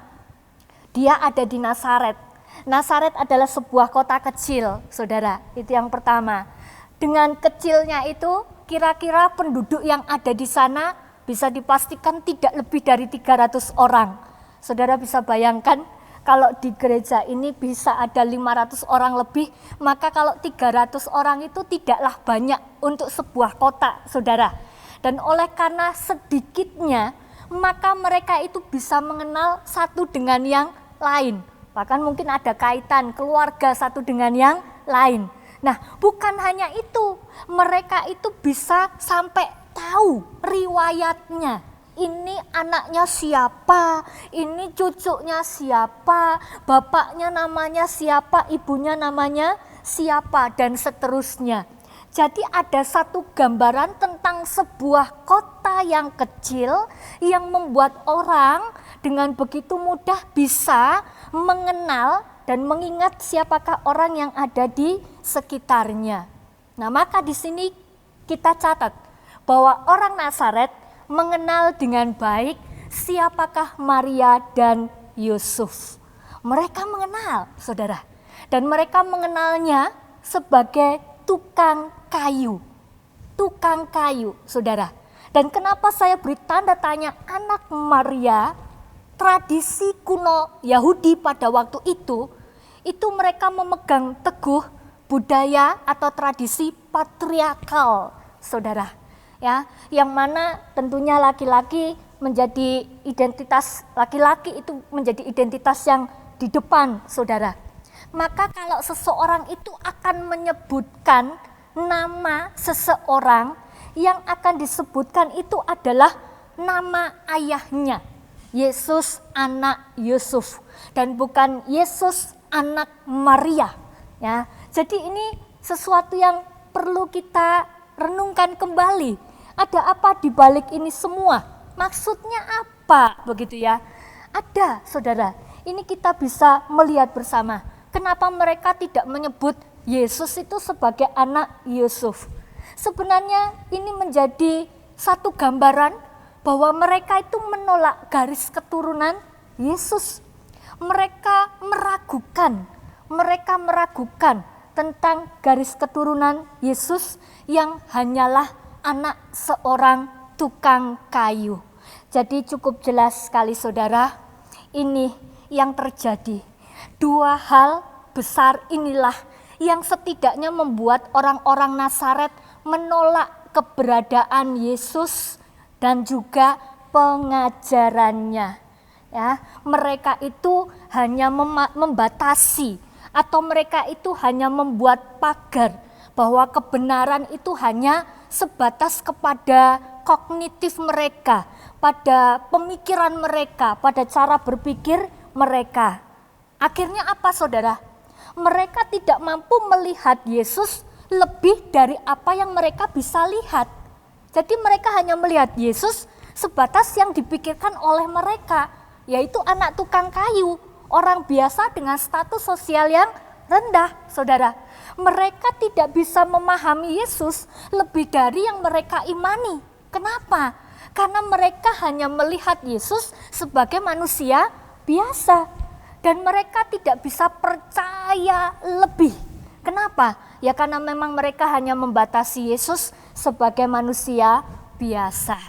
Speaker 3: dia ada di Nazaret. Nazaret adalah sebuah kota kecil, saudara. Itu yang pertama. Dengan kecilnya itu, kira-kira penduduk yang ada di sana bisa dipastikan tidak lebih dari 300 orang. Saudara bisa bayangkan, kalau di gereja ini bisa ada 500 orang lebih, maka kalau 300 orang itu tidaklah banyak untuk sebuah kota, saudara. Dan oleh karena sedikitnya, maka mereka itu bisa mengenal satu dengan yang lain. Bahkan mungkin ada kaitan keluarga satu dengan yang lain. Nah, bukan hanya itu, mereka itu bisa sampai tahu riwayatnya. Ini anaknya siapa, ini cucunya siapa, bapaknya namanya siapa, ibunya namanya siapa, dan seterusnya. Jadi ada satu gambaran tentang sebuah kota yang kecil yang membuat orang dengan begitu mudah bisa mengenal dan mengingat siapakah orang yang ada di sekitarnya. Nah, maka di sini kita catat bahwa orang Nazaret mengenal dengan baik siapakah Maria dan Yusuf. Mereka mengenal, saudara, dan mereka mengenalnya sebagai tukang kayu. Tukang kayu, saudara. Dan kenapa saya beri tanda tanya anak Maria? Tradisi kuno Yahudi pada waktu itu mereka memegang teguh budaya atau tradisi patriarkal, saudara. Ya, yang mana tentunya laki-laki menjadi identitas, laki-laki itu menjadi identitas yang di depan, saudara. Maka kalau seseorang itu akan menyebutkan nama seseorang, yang akan disebutkan itu adalah nama ayahnya. Yesus anak Yusuf dan bukan Yesus anak Maria. Ya, jadi ini sesuatu yang perlu kita renungkan kembali. Ada apa di balik ini semua? Maksudnya apa begitu ya? Ada, saudara. Ini kita bisa melihat bersama. Kenapa mereka tidak menyebut Yesus itu sebagai anak Yusuf? Sebenarnya ini menjadi satu gambaran bahwa mereka itu menolak garis keturunan Yesus. Mereka meragukan tentang garis keturunan Yesus yang hanyalah anak seorang tukang kayu. Jadi cukup jelas sekali, saudara, ini yang terjadi. Dua hal besar inilah yang setidaknya membuat orang-orang Nazaret menolak keberadaan Yesus dan juga pengajarannya. Ya, mereka itu hanya membatasi atau mereka itu hanya membuat pagar bahwa kebenaran itu hanya sebatas kepada kognitif mereka, pada pemikiran mereka, pada cara berpikir mereka. Akhirnya apa, saudara? Mereka tidak mampu melihat Yesus lebih dari apa yang mereka bisa lihat. Jadi mereka hanya melihat Yesus sebatas yang dipikirkan oleh mereka, yaitu anak tukang kayu, orang biasa dengan status sosial yang rendah, saudara. Mereka tidak bisa memahami Yesus lebih dari yang mereka imani. Kenapa? Karena mereka hanya melihat Yesus sebagai manusia biasa. Dan mereka tidak bisa percaya lebih. Kenapa? Ya karena memang mereka hanya membatasi Yesus sebagai manusia biasa.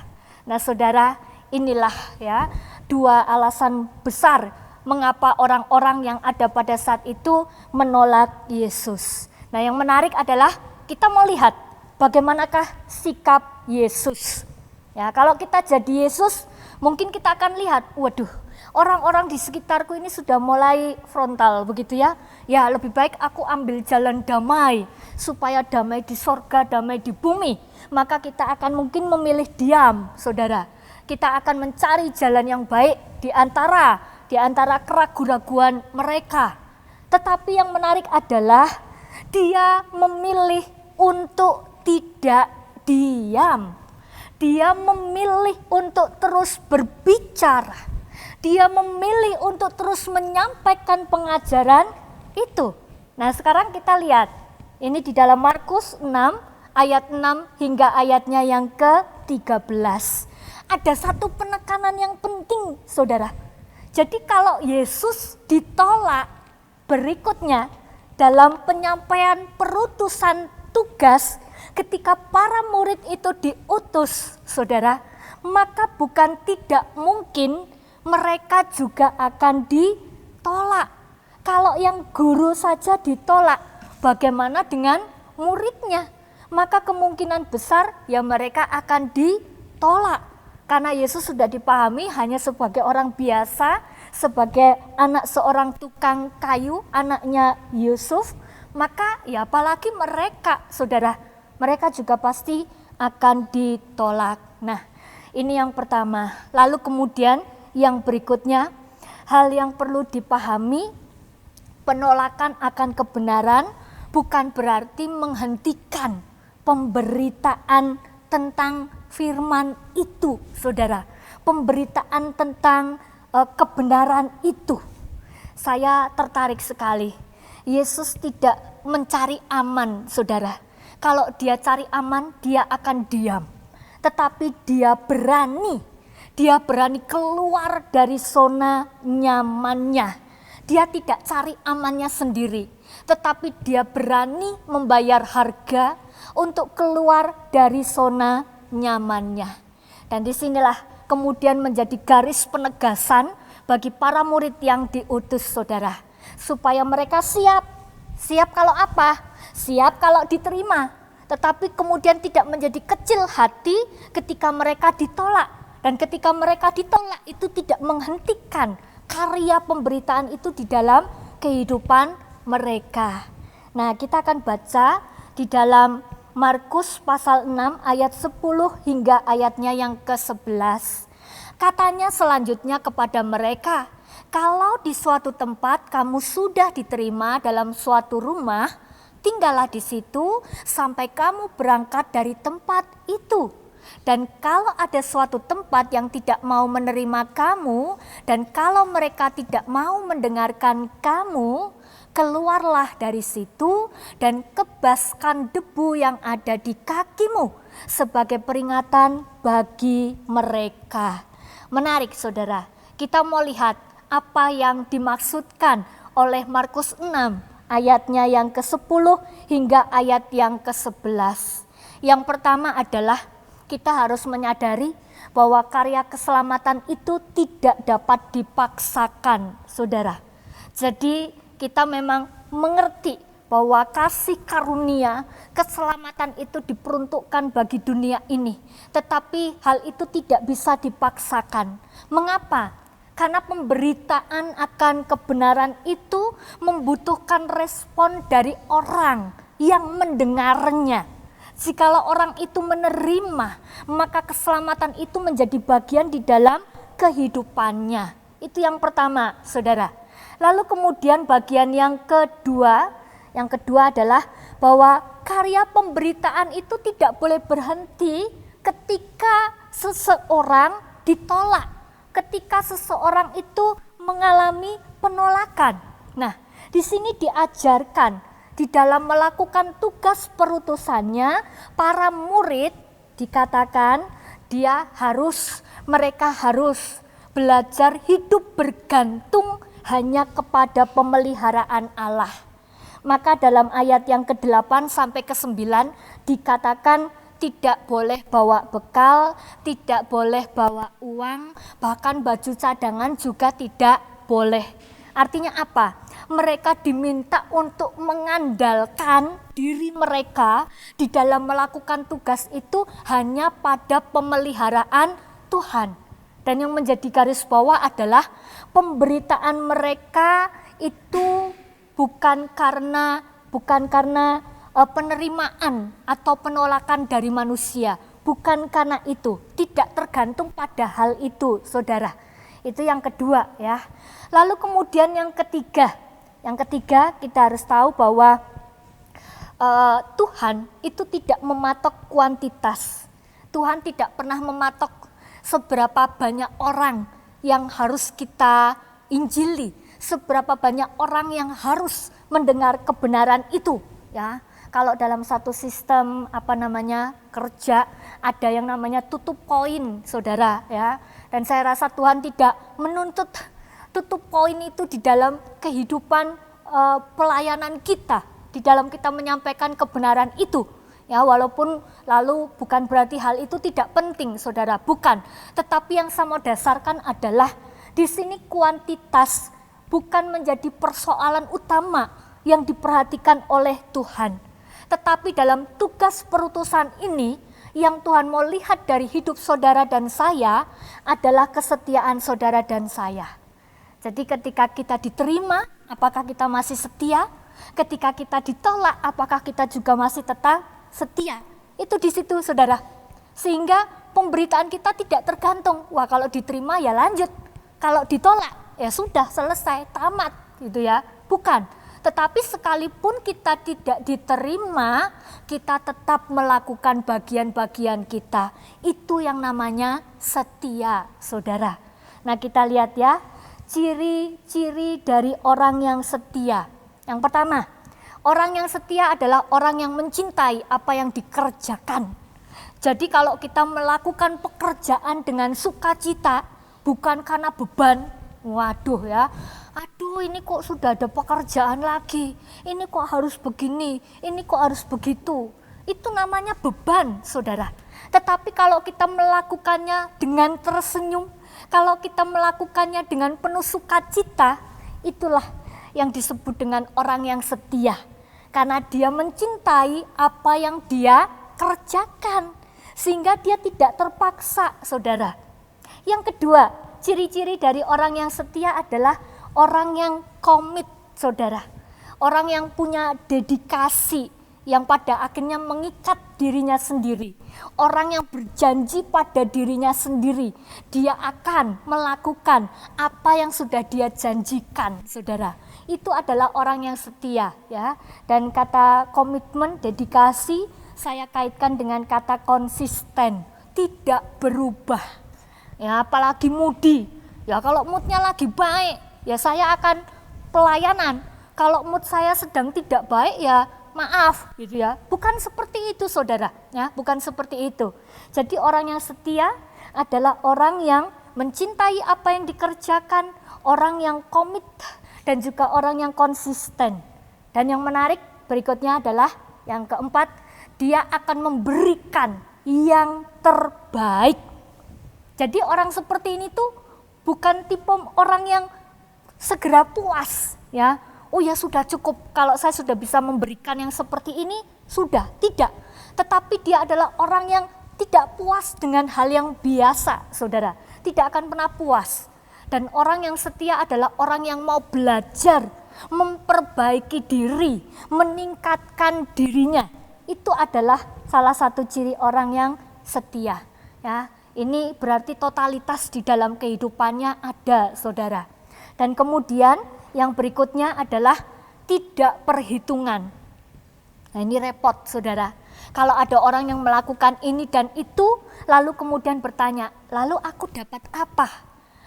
Speaker 3: Nah, saudara, inilah ya dua alasan besar mengapa orang-orang yang ada pada saat itu menolak Yesus. Nah, yang menarik adalah kita mau lihat bagaimanakah sikap Yesus. Ya, kalau kita jadi Yesus, mungkin kita akan lihat, waduh, orang-orang di sekitarku ini sudah mulai frontal begitu ya. Ya, lebih baik aku ambil jalan damai supaya damai di sorga, damai di bumi. Maka kita akan mungkin memilih diam, saudara. Kita akan mencari jalan yang baik di antara keraguan-raguan mereka. Tetapi yang menarik adalah dia memilih untuk tidak diam. Dia memilih untuk terus berbicara. Dia memilih untuk terus menyampaikan pengajaran itu. Nah, sekarang kita lihat. Ini di dalam Markus 6 ayat 6 hingga ayatnya yang ke-13. Ada satu penekanan yang penting, saudara. Jadi kalau Yesus ditolak, berikutnya dalam penyampaian perutusan tugas ketika para murid itu diutus, saudara, maka bukan tidak mungkin mereka juga akan ditolak. Kalau yang guru saja ditolak, bagaimana dengan muridnya? Maka kemungkinan besar ya mereka akan ditolak. Karena Yesus sudah dipahami hanya sebagai orang biasa, sebagai anak seorang tukang kayu, anaknya Yusuf, maka ya apalagi mereka, saudara, mereka juga pasti akan ditolak. Nah, ini yang pertama. Lalu kemudian yang berikutnya, hal yang perlu dipahami, penolakan akan kebenaran bukan berarti menghentikan pemberitaan tentang firman itu, saudara. Pemberitaan tentang kebenaran itu. Saya tertarik sekali. Yesus tidak mencari aman, saudara. Kalau dia cari aman, dia akan diam. Tetapi dia berani keluar dari zona nyamannya. Dia tidak cari amannya sendiri, tetapi dia berani membayar harga untuk keluar dari zona nyamannya. Dan disinilah kemudian menjadi garis penegasan bagi para murid yang diutus, saudara. Supaya mereka siap. Siap kalau apa? Siap kalau diterima. Tetapi kemudian tidak menjadi kecil hati ketika mereka ditolak. Dan ketika mereka ditolak itu tidak menghentikan karya pemberitaan itu di dalam kehidupan mereka. Nah, kita akan baca di dalam Markus pasal 6 ayat 10 hingga ayatnya yang ke-11. Katanya selanjutnya kepada mereka, kalau di suatu tempat kamu sudah diterima dalam suatu rumah, tinggallah di situ sampai kamu berangkat dari tempat itu. Dan kalau ada suatu tempat yang tidak mau menerima kamu, dan kalau mereka tidak mau mendengarkan kamu, keluarlah dari situ dan kebaskan debu yang ada di kakimu sebagai peringatan bagi mereka. Menarik, saudara. Kita mau lihat apa yang dimaksudkan oleh Markus 6 ayatnya yang ke-10 hingga ayat yang ke-11. Yang pertama adalah kita harus menyadari bahwa karya keselamatan itu tidak dapat dipaksakan, saudara. Jadi kita memang mengerti bahwa kasih karunia keselamatan itu diperuntukkan bagi dunia ini. Tetapi hal itu tidak bisa dipaksakan. Mengapa? Karena pemberitaan akan kebenaran itu membutuhkan respon dari orang yang mendengarnya. Jikalau orang itu menerima, maka keselamatan itu menjadi bagian di dalam kehidupannya. Itu yang pertama, saudara. Lalu kemudian bagian yang kedua adalah bahwa karya pemberitaan itu tidak boleh berhenti ketika seseorang ditolak, ketika seseorang itu mengalami penolakan. Nah, di sini diajarkan di dalam melakukan tugas perutusannya, para murid dikatakan mereka harus belajar hidup bergantung hanya kepada pemeliharaan Allah. Maka dalam ayat yang ke-8 sampai ke-9 dikatakan tidak boleh bawa bekal, tidak boleh bawa uang, bahkan baju cadangan juga tidak boleh. Artinya apa? Mereka diminta untuk mengandalkan diri mereka di dalam melakukan tugas itu hanya pada pemeliharaan Tuhan. Dan yang menjadi garis bawah adalah pemberitaan mereka itu bukan karena penerimaan atau penolakan dari manusia. Bukan karena itu, tidak tergantung pada hal itu, saudara. Itu yang kedua, ya. Lalu kemudian yang ketiga kita harus tahu bahwa Tuhan itu tidak mematok kuantitas. Tuhan tidak pernah mematok seberapa banyak orang yang harus kita injili, seberapa banyak orang yang harus mendengar kebenaran itu, ya. Kalau dalam satu sistem kerja ada yang namanya tutup poin, saudara, ya. Dan saya rasa Tuhan tidak menuntut tutup poin itu di dalam kehidupan pelayanan kita, di dalam kita menyampaikan kebenaran itu. Ya, walaupun lalu bukan berarti hal itu tidak penting, saudara, bukan. Tetapi yang saya mau dasarkan adalah di sini kuantitas bukan menjadi persoalan utama yang diperhatikan oleh Tuhan. Tetapi dalam tugas perutusan ini, yang Tuhan mau lihat dari hidup saudara dan saya adalah kesetiaan saudara dan saya. Jadi ketika kita diterima, apakah kita masih setia? Ketika kita ditolak, apakah kita juga masih tetap setia? Itu di situ, saudara. Sehingga pemberitaan kita tidak tergantung, wah kalau diterima ya lanjut, kalau ditolak ya sudah selesai, tamat gitu ya. Bukan. Tetapi sekalipun kita tidak diterima, kita tetap melakukan bagian-bagian kita. Itu yang namanya setia, saudara. Nah, kita lihat ya, ciri-ciri dari orang yang setia. Yang pertama, orang yang setia adalah orang yang mencintai apa yang dikerjakan. Jadi kalau kita melakukan pekerjaan dengan sukacita, bukan karena beban, waduh ya, aduh ini kok sudah ada pekerjaan lagi, ini kok harus begini, ini kok harus begitu. Itu namanya beban, saudara. Tetapi kalau kita melakukannya dengan tersenyum, kalau kita melakukannya dengan penuh sukacita, itulah yang disebut dengan orang yang setia. Karena dia mencintai apa yang dia kerjakan, sehingga dia tidak terpaksa, saudara. Yang kedua, ciri-ciri dari orang yang setia adalah orang yang komit, saudara. Orang yang punya dedikasi, yang pada akhirnya mengikat dirinya sendiri. Orang yang berjanji pada dirinya sendiri, dia akan melakukan apa yang sudah dia janjikan, saudara. Itu adalah orang yang setia, ya. Dan kata komitmen, dedikasi, saya kaitkan dengan kata konsisten, tidak berubah. Ya, apalagi moodi. Ya, kalau moodnya lagi baik, ya saya akan pelayanan. Kalau mood saya sedang tidak baik, ya maaf, gitu ya. Bukan seperti itu, saudara, ya, bukan seperti itu. Jadi orang yang setia adalah orang yang mencintai apa yang dikerjakan, orang yang komit, dan juga orang yang konsisten. Dan yang menarik berikutnya adalah yang keempat, dia akan memberikan yang terbaik. Jadi orang seperti ini tuh bukan tipe orang yang segera puas, ya. Oh ya sudah cukup, kalau saya sudah bisa memberikan yang seperti ini, sudah, tidak. Tetapi dia adalah orang yang tidak puas dengan hal yang biasa, saudara. Tidak akan pernah puas. Dan orang yang setia adalah orang yang mau belajar, memperbaiki diri, meningkatkan dirinya. Itu adalah salah satu ciri orang yang setia. Ya, ini berarti totalitas di dalam kehidupannya ada, saudara. Dan kemudian yang berikutnya adalah tidak perhitungan. Nah, ini repot, saudara. Kalau ada orang yang melakukan ini dan itu, lalu kemudian bertanya, lalu aku dapat apa?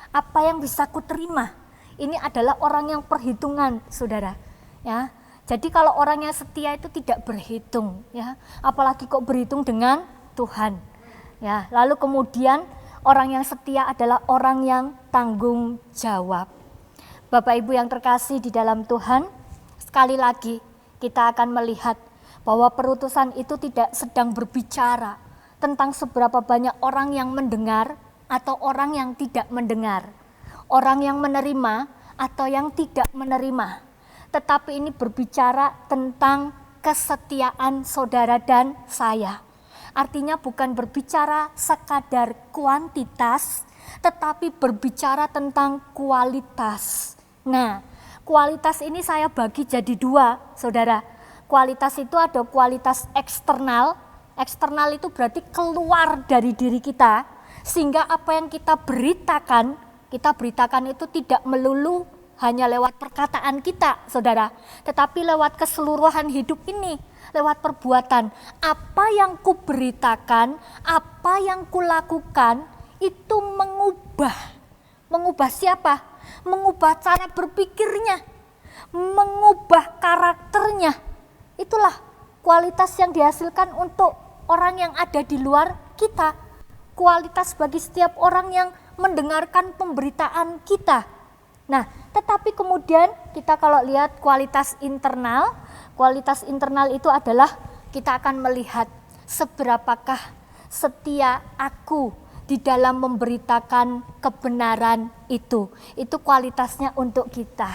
Speaker 3: Apa yang bisa ku terima? Ini adalah orang yang perhitungan, saudara. Ya, jadi kalau orang yang setia itu tidak berhitung, ya, apalagi kok berhitung dengan Tuhan. Ya, lalu kemudian orang yang setia adalah orang yang tanggung jawab. Bapak Ibu yang terkasih di dalam Tuhan, sekali lagi kita akan melihat bahwa perutusan itu tidak sedang berbicara tentang seberapa banyak orang yang mendengar atau orang yang tidak mendengar, orang yang menerima atau yang tidak menerima. Tetapi ini berbicara tentang kesetiaan saudara dan saya. Artinya bukan berbicara sekadar kuantitas, tetapi berbicara tentang kualitas. Nah, kualitas ini saya bagi jadi dua, saudara. Kualitas itu ada kualitas eksternal. Eksternal itu berarti keluar dari diri kita, sehingga apa yang kita beritakan itu tidak melulu hanya lewat perkataan kita, saudara, tetapi lewat keseluruhan hidup ini, lewat perbuatan. Apa yang kuberitakan, apa yang kulakukan, itu mengubah siapa? Mengubah cara berpikirnya, mengubah karakternya. Itulah kualitas yang dihasilkan untuk orang yang ada di luar kita. Kualitas bagi setiap orang yang mendengarkan pemberitaan kita. Nah, tetapi kemudian kita kalau lihat kualitas internal itu adalah kita akan melihat seberapakah setia aku di dalam memberitakan kebenaran itu. Itu kualitasnya untuk kita.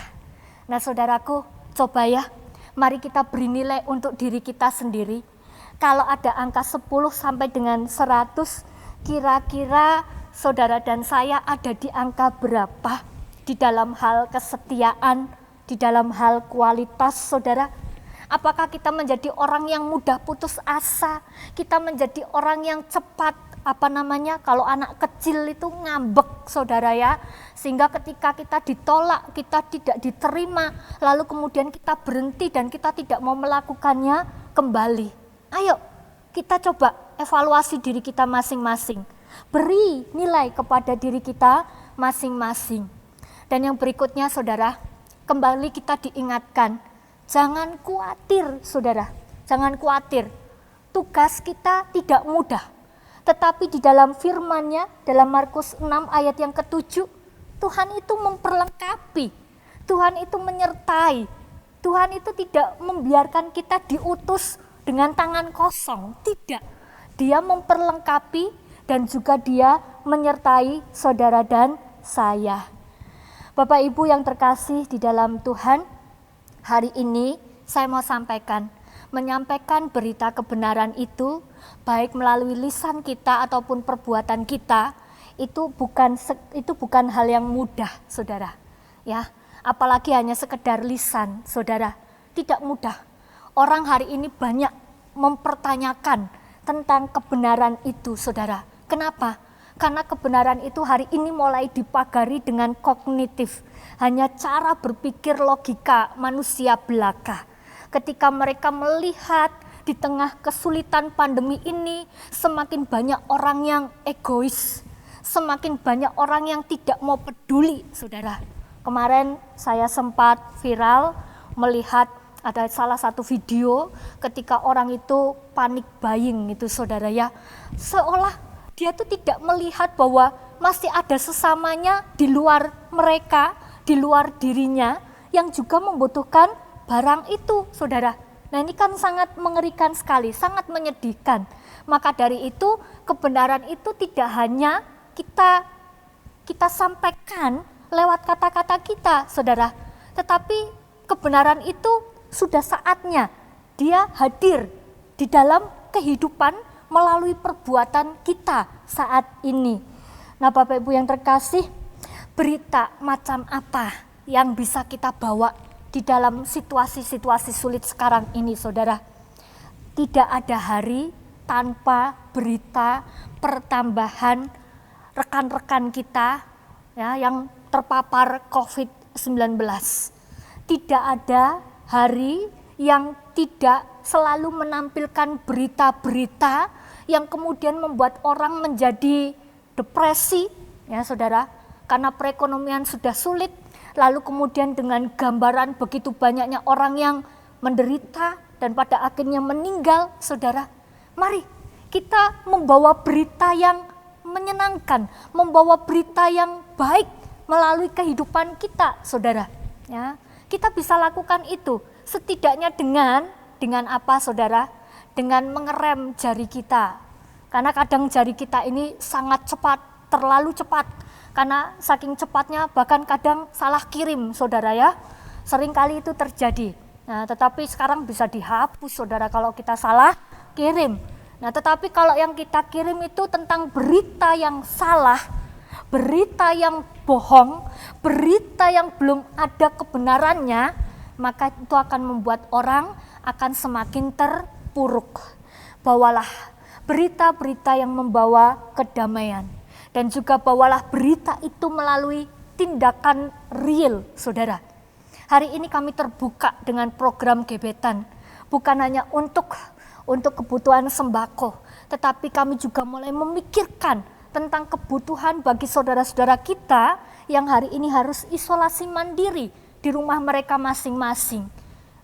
Speaker 3: Nah, saudaraku, coba ya, mari kita beri nilai untuk diri kita sendiri. Kalau ada angka 10 sampai dengan 100, kira-kira saudara dan saya ada di angka berapa di dalam hal kesetiaan, di dalam hal kualitas, saudara? Apakah kita menjadi orang yang mudah putus asa? Kita menjadi orang yang cepat kalau anak kecil itu ngambek saudara ya, sehingga ketika kita ditolak, kita tidak diterima, lalu kemudian kita berhenti dan kita tidak mau melakukannya kembali. Ayo kita coba evaluasi diri kita masing-masing, beri nilai kepada diri kita masing-masing. Dan yang berikutnya saudara, kembali kita diingatkan, jangan khawatir saudara, jangan khawatir. Tugas kita tidak mudah, tetapi di dalam firman-Nya, dalam Markus 6 ayat yang ke-7, Tuhan itu memperlengkapi, Tuhan itu menyertai, Tuhan itu tidak membiarkan kita diutus dengan tangan kosong, tidak. Dia memperlengkapi dan juga Dia menyertai saudara dan saya. Bapak Ibu yang terkasih di dalam Tuhan, hari ini saya mau menyampaikan berita kebenaran itu, baik melalui lisan kita ataupun perbuatan kita, itu bukan hal yang mudah, saudara. Ya, apalagi hanya sekedar lisan, saudara, tidak mudah. Orang hari ini banyak mempertanyakan tentang kebenaran itu, saudara. Kenapa? Karena kebenaran itu hari ini mulai dipagari dengan kognitif, hanya cara berpikir logika manusia belaka. Ketika mereka melihat di tengah kesulitan pandemi ini, semakin banyak orang yang egois, semakin banyak orang yang tidak mau peduli, saudara. Kemarin saya sempat viral melihat ada salah satu video ketika orang itu panik buying itu, saudara ya. Seolah dia tuh tidak melihat bahwa masih ada sesamanya di luar mereka, di luar dirinya yang juga membutuhkan barang itu, saudara. Nah, ini kan sangat mengerikan sekali, sangat menyedihkan. Maka dari itu, kebenaran itu tidak hanya kita sampaikan lewat kata-kata kita, saudara. Tetapi kebenaran itu sudah saatnya dia hadir di dalam kehidupan melalui perbuatan kita saat ini. Nah, Bapak Ibu yang terkasih, berita macam apa yang bisa kita bawa di dalam situasi-situasi sulit sekarang ini, saudara? Tidak ada hari tanpa berita pertambahan rekan-rekan kita ya, yang terpapar COVID-19. Tidak ada hari yang tidak selalu menampilkan berita-berita yang kemudian membuat orang menjadi depresi, ya saudara, karena perekonomian sudah sulit. Lalu kemudian dengan gambaran begitu banyaknya orang yang menderita dan pada akhirnya meninggal, saudara. Mari kita membawa berita yang menyenangkan, membawa berita yang baik melalui kehidupan kita, saudara. Ya, kita bisa lakukan itu setidaknya dengan apa, saudara? Dengan mengerem jari kita. Karena kadang jari kita ini sangat cepat, terlalu cepat. Karena saking cepatnya bahkan kadang salah kirim, saudara ya. Seringkali itu terjadi. Nah, tetapi sekarang bisa dihapus, saudara, kalau kita salah kirim. Nah, tetapi kalau yang kita kirim itu tentang berita yang salah, berita yang bohong, berita yang belum ada kebenarannya, maka itu akan membuat orang akan semakin terpuruk. Bawalah berita-berita yang membawa kedamaian. Dan juga bawalah berita itu melalui tindakan real, saudara. Hari ini kami terbuka dengan program gebetan, bukan hanya untuk kebutuhan sembako, tetapi kami juga mulai memikirkan tentang kebutuhan bagi saudara-saudara kita yang hari ini harus isolasi mandiri di rumah mereka masing-masing.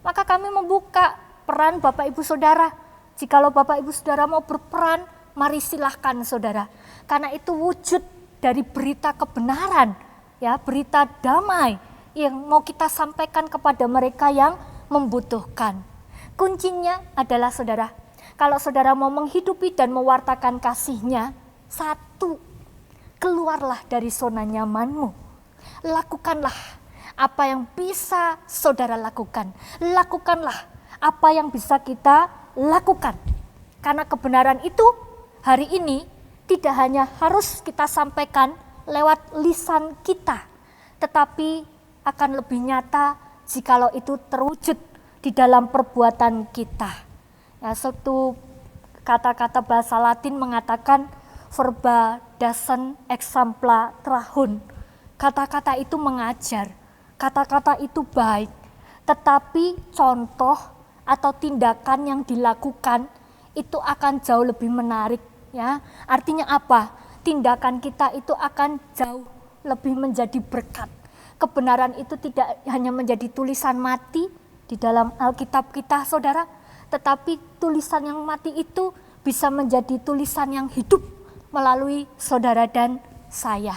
Speaker 3: Maka kami membuka peran Bapak Ibu Saudara. Jikalau Bapak Ibu Saudara mau berperan, mari silahkan, saudara. Karena itu wujud dari berita kebenaran, ya, berita damai yang mau kita sampaikan kepada mereka yang membutuhkan. Kuncinya adalah, saudara, kalau saudara mau menghidupi dan mewartakan kasih-Nya, satu, keluarlah dari zona nyamanmu. Lakukanlah apa yang bisa saudara lakukan. Lakukanlah apa yang bisa kita lakukan. Karena kebenaran itu hari ini tidak hanya harus kita sampaikan lewat lisan kita, tetapi akan lebih nyata jikalau itu terwujud di dalam perbuatan kita. Ya, satu kata-kata bahasa Latin mengatakan Verba doesn't exempla trahun. Kata-kata itu mengajar, kata-kata itu baik, tetapi contoh atau tindakan yang dilakukan itu akan jauh lebih menarik, ya. Artinya apa? Tindakan kita itu akan jauh lebih menjadi berkat. Kebenaran itu tidak hanya menjadi tulisan mati di dalam Alkitab kita, saudara, tetapi tulisan yang mati itu bisa menjadi tulisan yang hidup melalui saudara dan saya.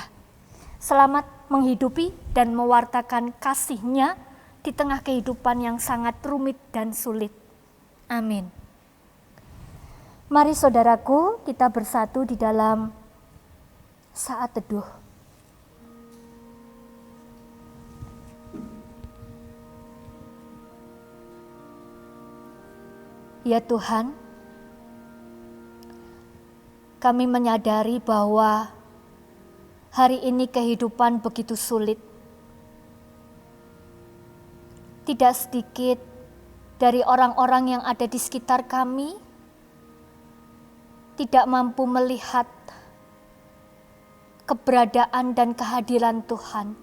Speaker 3: Selamat menghidupi dan mewartakan kasih-Nya di tengah kehidupan yang sangat rumit dan sulit. Amin. Mari saudaraku, kita bersatu di dalam saat teduh. Ya Tuhan, kami menyadari bahwa hari ini kehidupan begitu sulit. Tidak sedikit dari orang-orang yang ada di sekitar kami tidak mampu melihat keberadaan dan kehadiran Tuhan.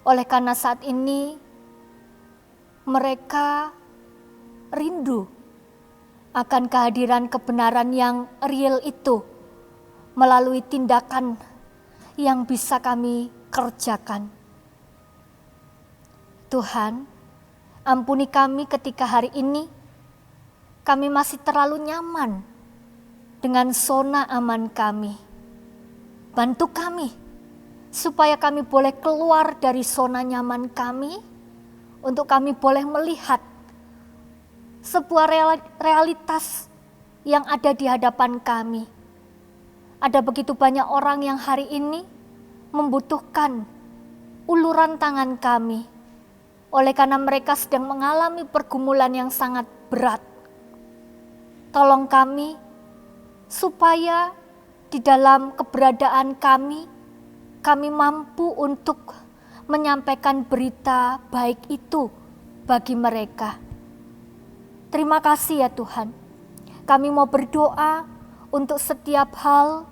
Speaker 3: Oleh karena saat ini mereka rindu akan kehadiran kebenaran yang real itu melalui tindakan yang bisa kami kerjakan. Tuhan, ampuni kami ketika hari ini kami masih terlalu nyaman dengan zona aman kami. Bantu kami supaya kami boleh keluar dari zona nyaman kami untuk kami boleh melihat sebuah realitas yang ada di hadapan kami. Ada begitu banyak orang yang hari ini membutuhkan uluran tangan kami. Oleh karena mereka sedang mengalami pergumulan yang sangat berat. Tolong kami supaya di dalam keberadaan kami mampu untuk menyampaikan berita baik itu bagi mereka. Terima kasih ya Tuhan. Kami mau berdoa untuk setiap hal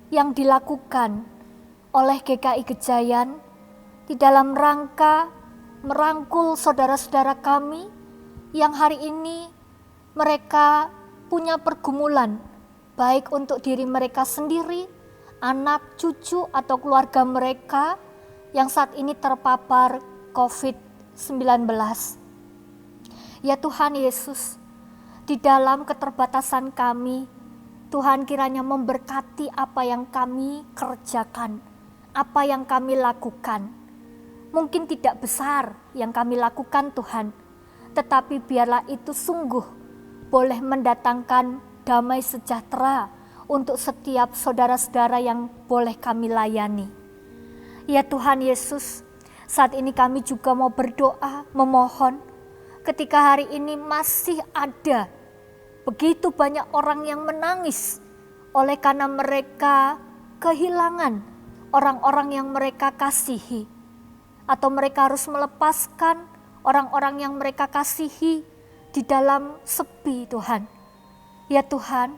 Speaker 3: yang dilakukan oleh GKI Gejayan di dalam rangka merangkul saudara-saudara kami yang hari ini mereka punya pergumulan baik untuk diri mereka sendiri, anak, cucu, atau keluarga mereka yang saat ini terpapar COVID-19. Ya Tuhan Yesus, di dalam keterbatasan kami, Tuhan kiranya memberkati apa yang kami kerjakan, apa yang kami lakukan. Mungkin tidak besar yang kami lakukan Tuhan, tetapi biarlah itu sungguh boleh mendatangkan damai sejahtera untuk setiap saudara-saudara yang boleh kami layani. Ya Tuhan Yesus, saat ini kami juga mau berdoa, memohon, ketika hari ini masih ada begitu banyak orang yang menangis oleh karena mereka kehilangan orang-orang yang mereka kasihi, atau mereka harus melepaskan orang-orang yang mereka kasihi di dalam sepi Tuhan. Ya Tuhan,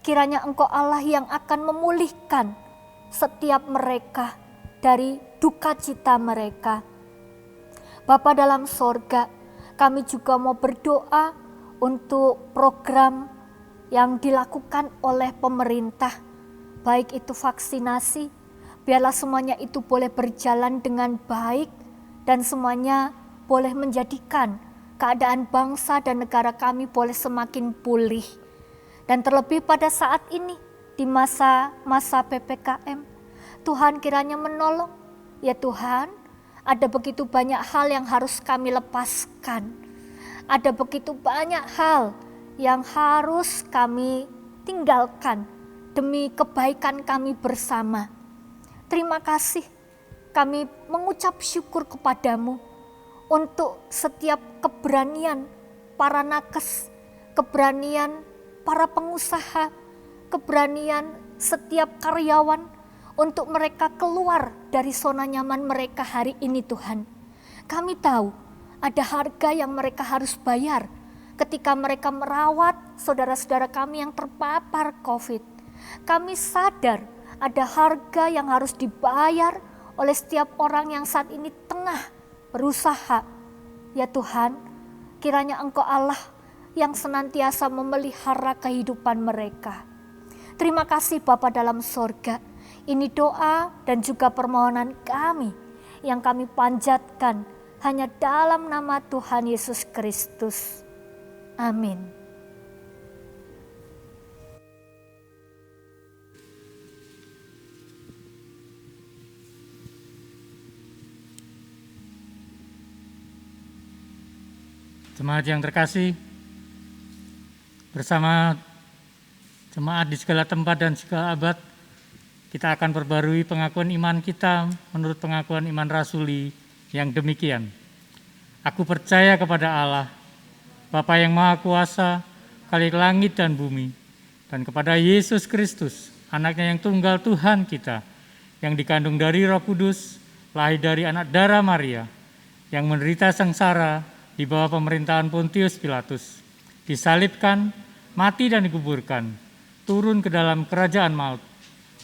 Speaker 3: kiranya Engkau Allah yang akan memulihkan setiap mereka dari duka cita mereka. Bapa dalam sorga, kami juga mau berdoa untuk program yang dilakukan oleh pemerintah, baik itu vaksinasi, biarlah semuanya itu boleh berjalan dengan baik dan semuanya boleh menjadikan keadaan bangsa dan negara kami boleh semakin pulih. Dan terlebih pada saat ini di masa-masa PPKM, Tuhan kiranya menolong. Ya Tuhan, ada begitu banyak hal yang harus kami lepaskan. Ada begitu banyak hal yang harus kami tinggalkan demi kebaikan kami bersama. Terima kasih, kami mengucap syukur kepadamu untuk setiap keberanian para nakes, keberanian para pengusaha, keberanian setiap karyawan untuk mereka keluar dari zona nyaman mereka hari ini Tuhan. Kami tahu ada harga yang mereka harus bayar, ketika mereka merawat saudara-saudara kami yang terpapar COVID. Kami sadar ada harga yang harus dibayar oleh setiap orang yang saat ini tengah berusaha. Ya Tuhan, kiranya Engkau Allah yang senantiasa memelihara kehidupan mereka. Terima kasih Bapa dalam sorga. Ini doa dan juga permohonan kami yang kami panjatkan hanya dalam nama Tuhan Yesus Kristus. Amin.
Speaker 2: Jemaat yang terkasih, bersama jemaat di segala tempat dan segala abad, kita akan perbarui pengakuan iman kita menurut pengakuan iman rasuli yang demikian. Aku percaya kepada Allah, Bapa yang Maha Kuasa, Khalik langit dan bumi, dan kepada Yesus Kristus, anaknya yang tunggal Tuhan kita, yang dikandung dari Roh Kudus, lahir dari anak darah Maria, yang menderita sengsara di bawah pemerintahan Pontius Pilatus, disalibkan, mati dan dikuburkan, turun ke dalam kerajaan maut.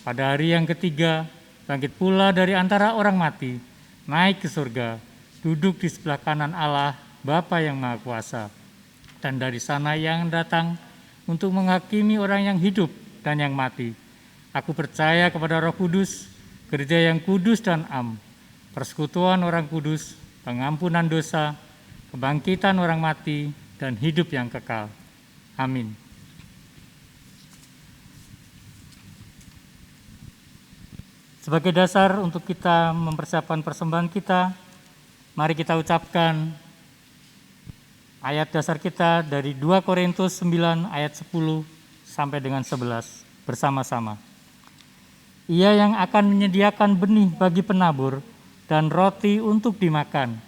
Speaker 2: Pada hari yang ketiga, bangkit pula dari antara orang mati, naik ke surga, duduk di sebelah kanan Allah, Bapa yang Maha Kuasa. Dan dari sana yang datang untuk menghakimi orang yang hidup dan yang mati. Aku percaya kepada Roh Kudus, gereja yang kudus dan am, persekutuan orang kudus, pengampunan dosa, kebangkitan orang mati, dan hidup yang kekal. Amin. Sebagai dasar untuk kita mempersiapkan persembahan kita, mari kita ucapkan ayat dasar kita dari 2 Korintus 9 ayat 10 sampai dengan 11 bersama-sama. Ia yang akan menyediakan benih bagi penabur dan roti untuk dimakan.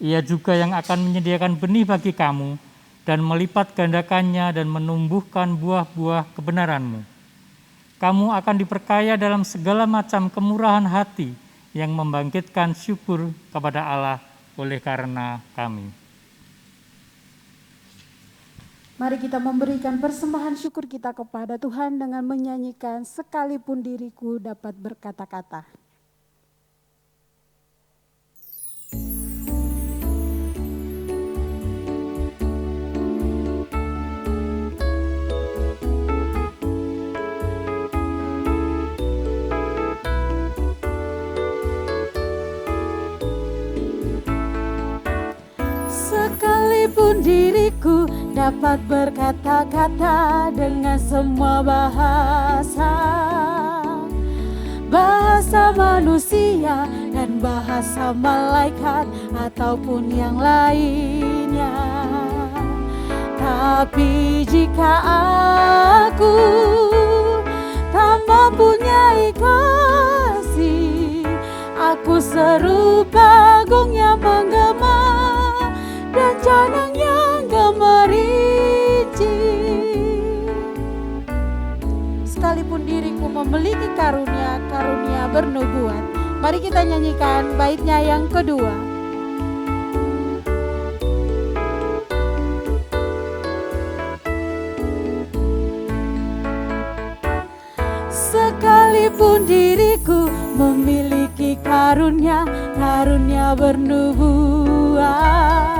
Speaker 2: Ia juga yang akan menyediakan benih bagi kamu dan melipat gandakannya dan menumbuhkan buah-buah kebenaranmu. Kamu akan diperkaya dalam segala macam kemurahan hati yang membangkitkan syukur kepada Allah oleh karena kami.
Speaker 1: Mari kita memberikan persembahan syukur kita kepada Tuhan dengan menyanyikan sekalipun diriku dapat berkata-kata. Sekalipun diriku dapat berkata-kata dengan semua bahasa, bahasa manusia dan bahasa malaikat ataupun yang lainnya. Tapi jika aku tak mempunyai kasih, aku serupa gong yang menggema dan canang yang gemericik. Sekalipun diriku memiliki karunia bernubuat. Mari kita nyanyikan baitnya yang kedua. Sekalipun diriku memiliki karunia bernubuat,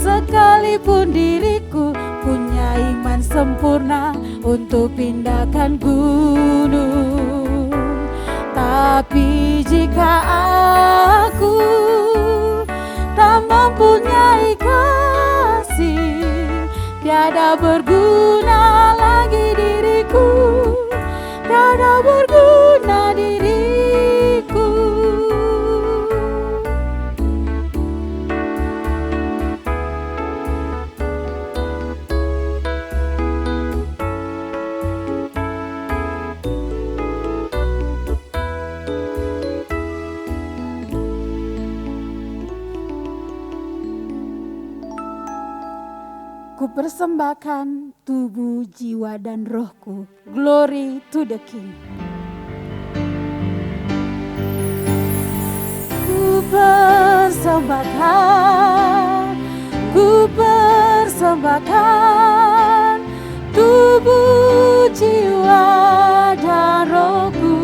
Speaker 1: sekalipun diriku punya iman sempurna untuk pindahkan gunung, tapi jika aku tak mempunyai kasih, tiada berguna lagi diriku, tiada berguna diriku. Ku persembahkan tubuh, jiwa, dan rohku. Glory to the King. Ku persembahkan persembahkan tubuh, jiwa, dan rohku.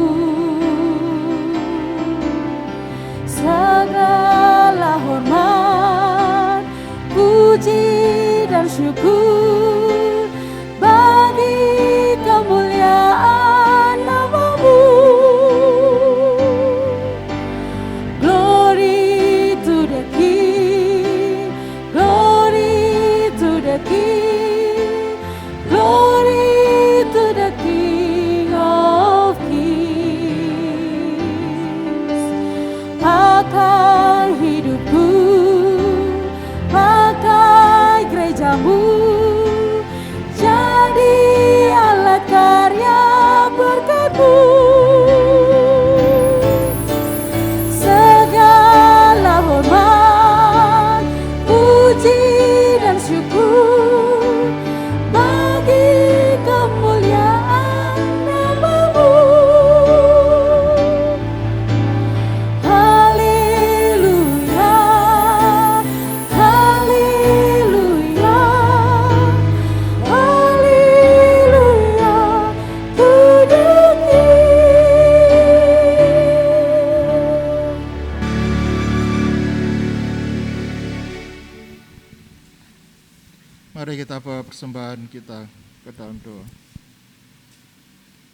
Speaker 1: Segala hormat, puji, dan syukur bagi kemuliaan nama-Mu. Glory to the King, glory to the King, glory to the King of Kings. Pakai hidupku, pakai gereja-Mu, jadi alat karya berkat-Mu. Segala hormat, puji, dan syukur bagi kemuliaan nama-Mu. Haleluya, haleluya, haleluya to the King.
Speaker 6: Mari kita bawa persembahan kita ke dalam doa.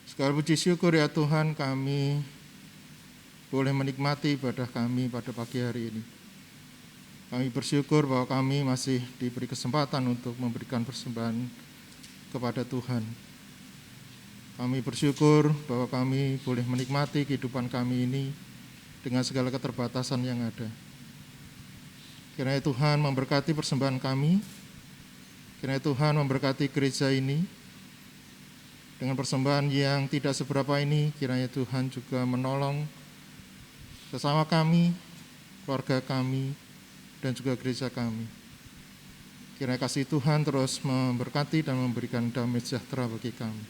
Speaker 6: Segala puji syukur ya Tuhan, kami boleh menikmati ibadah kami pada pagi hari ini. Kami bersyukur bahwa kami masih diberi kesempatan untuk memberikan persembahan kepada Tuhan. Kami bersyukur bahwa kami boleh menikmati kehidupan kami ini dengan segala keterbatasan yang ada. Kiranya Tuhan memberkati persembahan kami. Kiranya Tuhan memberkati gereja ini dengan persembahan yang tidak seberapa ini. Kiranya Tuhan juga menolong sesama kami, keluarga kami, dan juga gereja kami. Kiranya kasih Tuhan terus memberkati dan memberikan damai sejahtera bagi kami.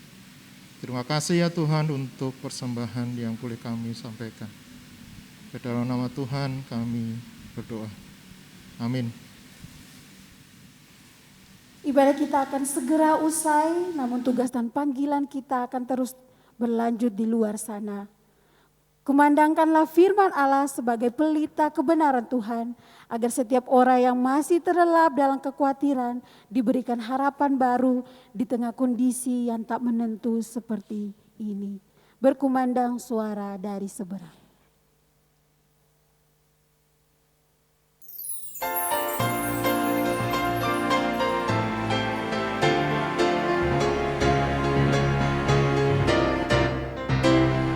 Speaker 6: Terima kasih ya Tuhan untuk persembahan yang boleh kami sampaikan. Di dalam nama Tuhan kami berdoa. Amin.
Speaker 1: Ibadah kita akan segera usai, namun tugas dan panggilan kita akan terus berlanjut di luar sana. Kumandangkanlah firman Allah sebagai pelita kebenaran Tuhan, agar setiap orang yang masih terlelap dalam kekhawatiran diberikan harapan baru di tengah kondisi yang tak menentu seperti ini. Berkumandang suara dari seberang.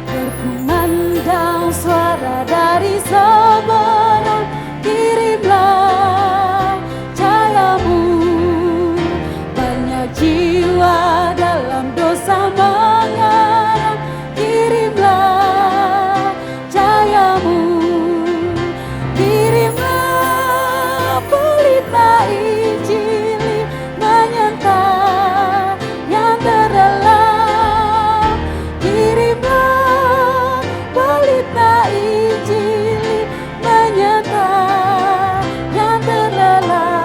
Speaker 1: Berkumandang suara dari seberang, kirimlah cahayamu. Banyak jiwa dalam dosa mengarang, kirimlah cahayamu. Kirimlah pelita Injil menyenta yang terdalam. Kirimlah pelita Injil menyenta yang terdalam.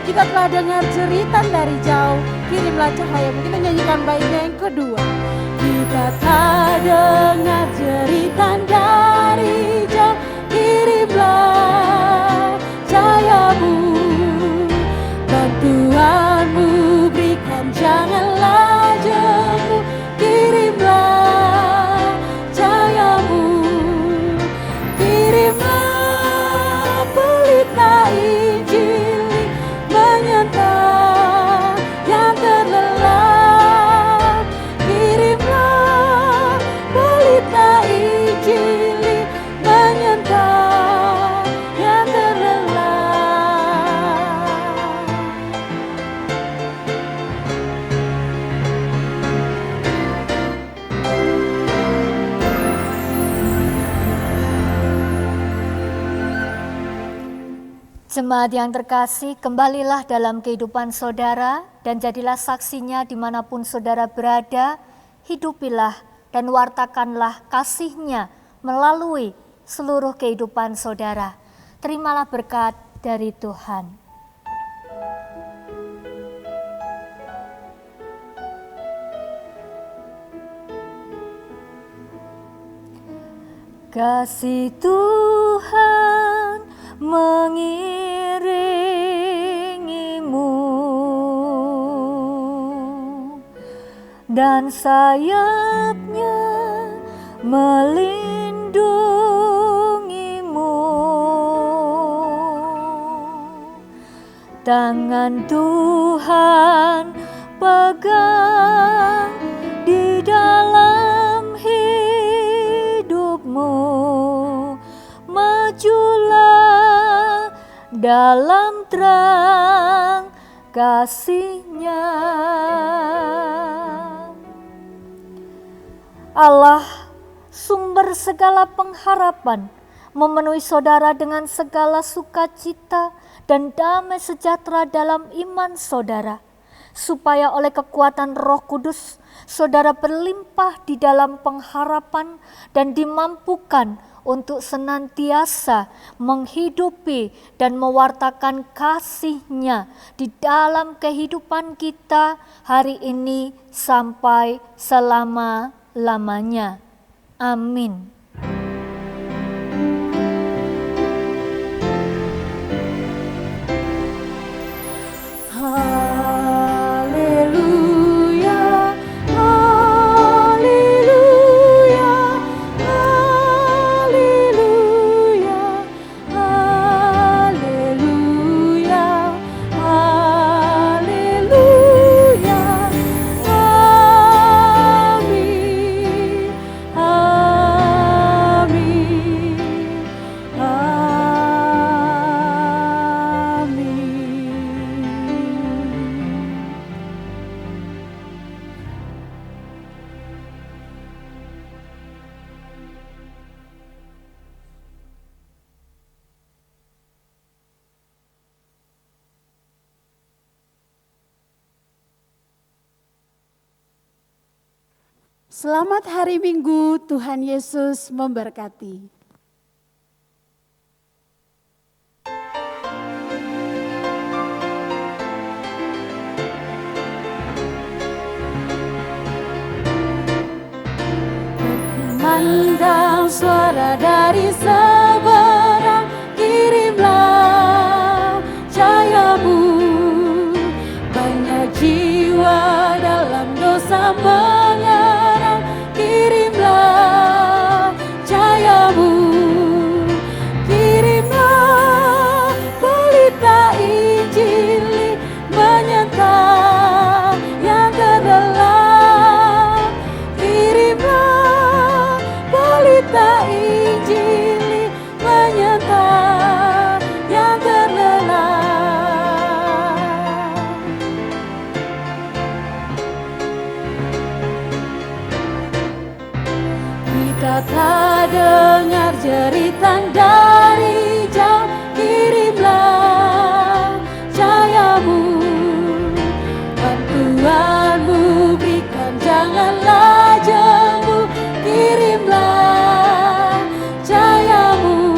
Speaker 1: Kita telah dengar jeritan dari jauh, kirimlah cahayamu. Kita nyanyikan baiknya yang kedua. Kita telah dengar jeritan dari jauh, kirimlah cahayamu. Bantuanmu berikan, janganlah jemu. Kirimlah cahayamu. Kirimlah pelita Injil menyenta yang terlelap. Kirimlah pelita Injil menyenta yang terlelap.
Speaker 3: Jemaat yang terkasih, kembalilah dalam kehidupan saudara dan jadilah saksinya dimanapun saudara berada. Hidupilah dan wartakanlah kasih-Nya melalui seluruh kehidupan saudara. Terimalah berkat dari Tuhan. Kasih Tuhan mengiringimu dan sayapnya melindungimu. Tangan Tuhan pegang di dalam hidupmu. Majulah dalam terang kasih-Nya. Allah, sumber segala pengharapan, memenuhi saudara dengan segala sukacita dan damai sejahtera dalam iman saudara, supaya oleh kekuatan Roh Kudus saudara berlimpah di dalam pengharapan dan dimampukan untuk senantiasa menghidupi dan mewartakan kasih-Nya di dalam kehidupan kita hari ini sampai selama-lamanya. Amin.
Speaker 1: Haleluya, haleluya, haleluya, haleluya, haleluya. Amin, amin, amin. Selamat hari Minggu, Tuhan Yesus memberkati. Mandang suara dari seberang, kirimlah cahayamu. Banyak jiwa dalam dosa mengerang, kirimlah cahayamu. Kirimlah pelita Injil menyertai yang terdalam. Kirimlah pelita Injil menyertai yang terlelap. Kita telah dengar jeritan dari jauh, kirimlah cahayamu. Bantuanmu berikan, janganlah jemu, kirimlah cahayamu.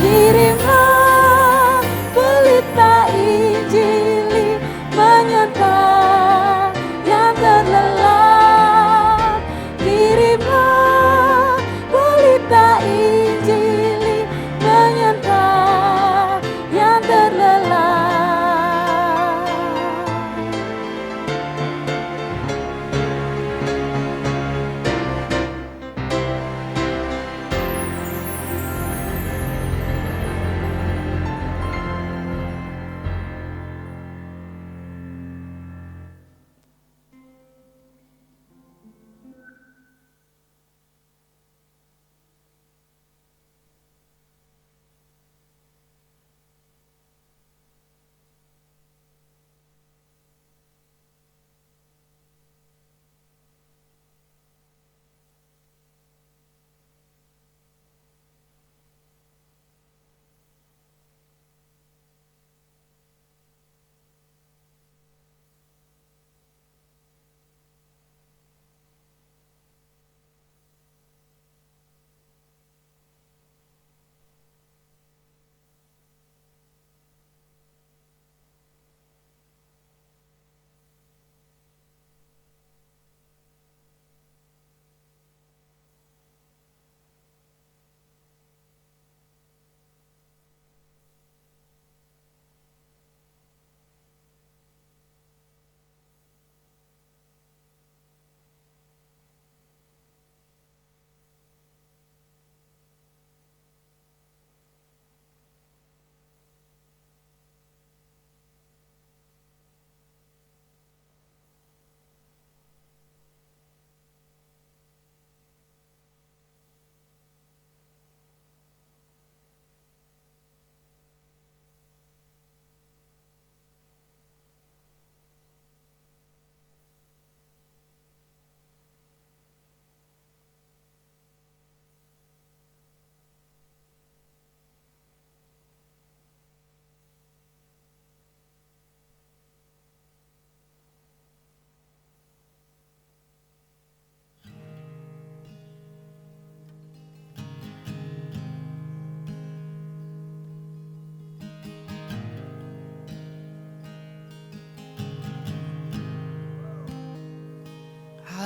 Speaker 1: Kirimlah pelita Injil menyertai yang terlelap. Kirimlah pelita Injil menyertai yang terlelap.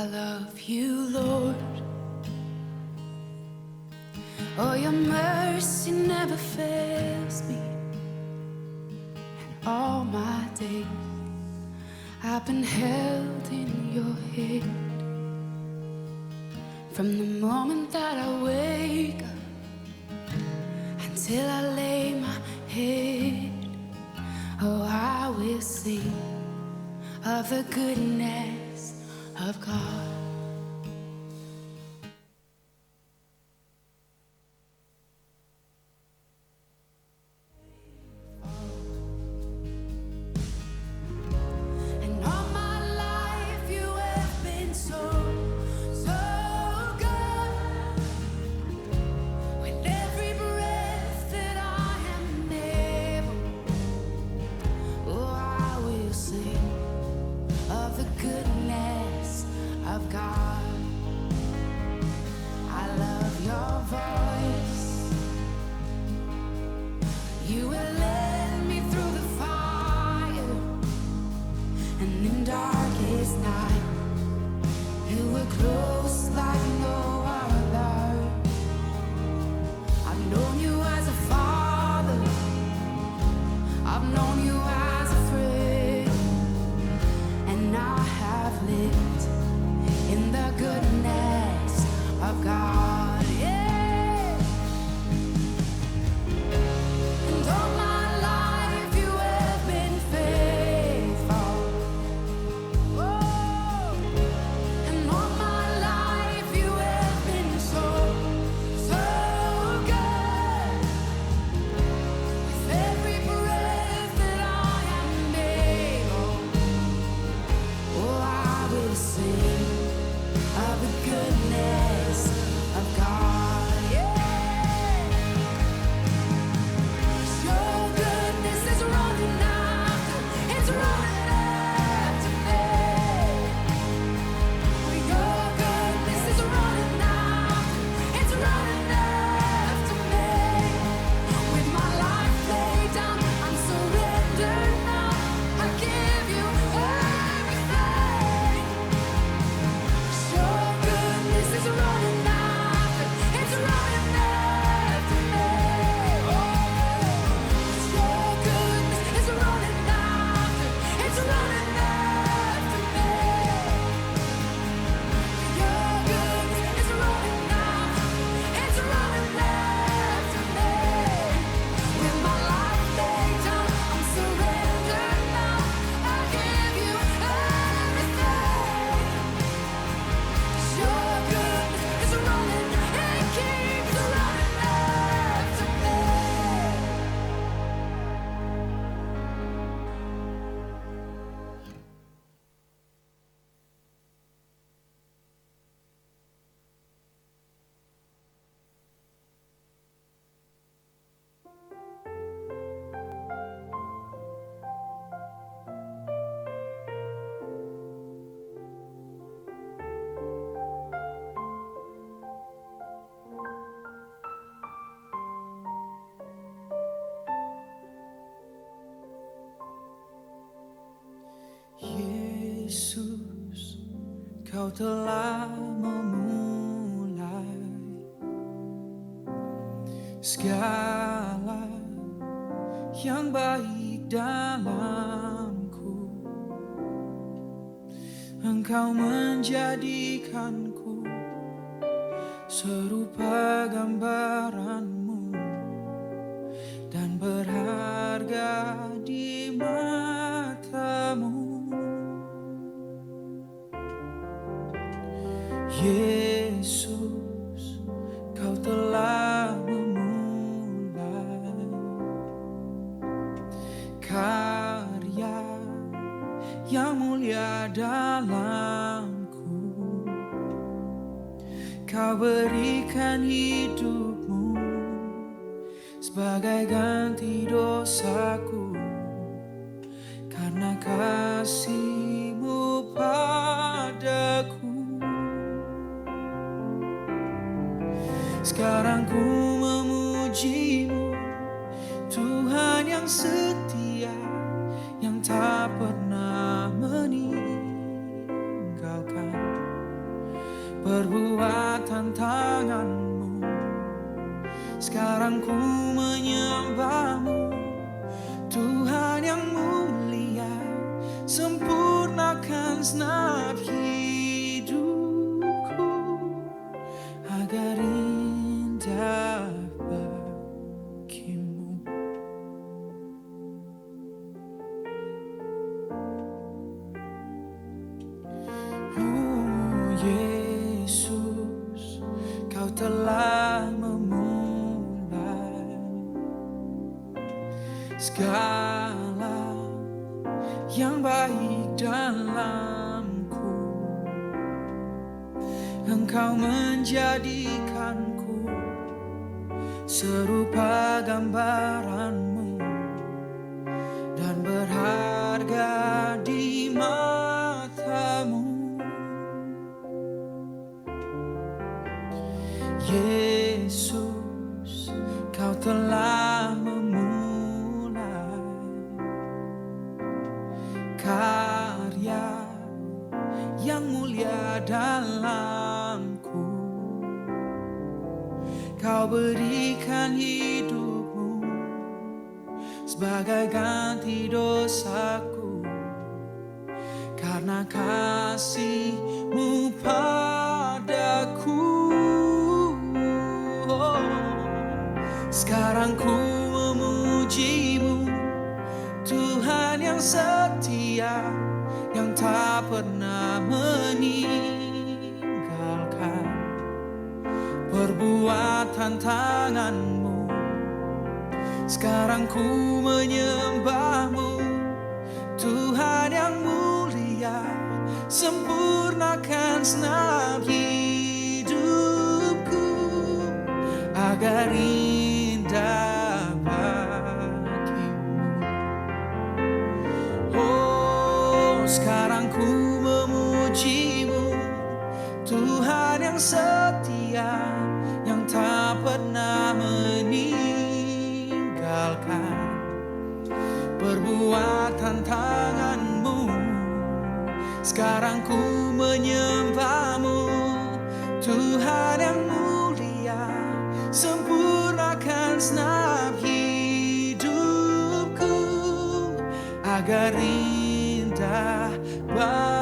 Speaker 7: I love you, Lord. Oh, your mercy never fails me. And all my days I've been held in your hand. From the moment that I wake up until I lay my head, oh, I will sing of the goodness of God. And all my life you have been so, so good. With every breath that I am able, oh, I will sing of the goodness of God. I love your voice. You will lead me through the fire, and in darkest night, you were close like no other. I've known you as a father, I've known you as a friend, and I have lived in the goodness of God. Yeah. And all my life you have been faithful. Oh. And all my life you have been so, so good. With every breath that I am able, oh, I will sing of the goodness of God. Yeah. Your goodness is running after, it's running after me. Your goodness is running after, it's running after me. With my life laid down, I'm surrendered now. I give you everything. Your goodness is running after, it's running after me. Your goodness is running after, it's running after me. Your goodness is running after, it's running after me. With my life laid down, I'm surrendered now. I give you everything. Your goodness is running, it keeps running after me. Yesus, Kau telah memulai segala yang baik dalamku. Engkau menjadikanku serupa gambaranmu dan berharga di matamu. Yesus, Kau telah memulai karya yang mulia dalamku. Kau berikan hidupmu sebagai ganti dosaku, karena kasih-Mu padaku. Sekarang ku memuji-Mu, Tuhan yang setia, yang tak pernah meninggalkan.
Speaker 8: Sekarang ku menyembah-Mu, Tuhan yang mulia, sempurnakan segenap hidupku agar indah bagi-Mu. Oh Yesus, Kau telah memulai segala yang baik dalamku. Engkau menjadikanku serupa gambaran-Mu dan berharga di mata-Mu. Yesus, Kau telah memulai karya yang mulia dalamku. Kau berikan hidup-Mu sebagai ganti dosaku, karena kasih-Mu padaku. Sekarang ku memuji-Mu, Tuhan yang setia, yang tak pernah meninggalkan perbuatan tangan-Mu. Sekarang ku menyembah-Mu, Tuhan yang mulia, sempurnakan segenap hidupku agar indah bagi-Mu. Oh, sekarang ku memuji-Mu, Tuhan yang setia, yang tak pernah meninggalkan perbuatan tangan-Mu. Sekarang ku menyembah-Mu, Tuhan yang mulia, sempurnakan segenap hidupku agar indah bagi-Mu.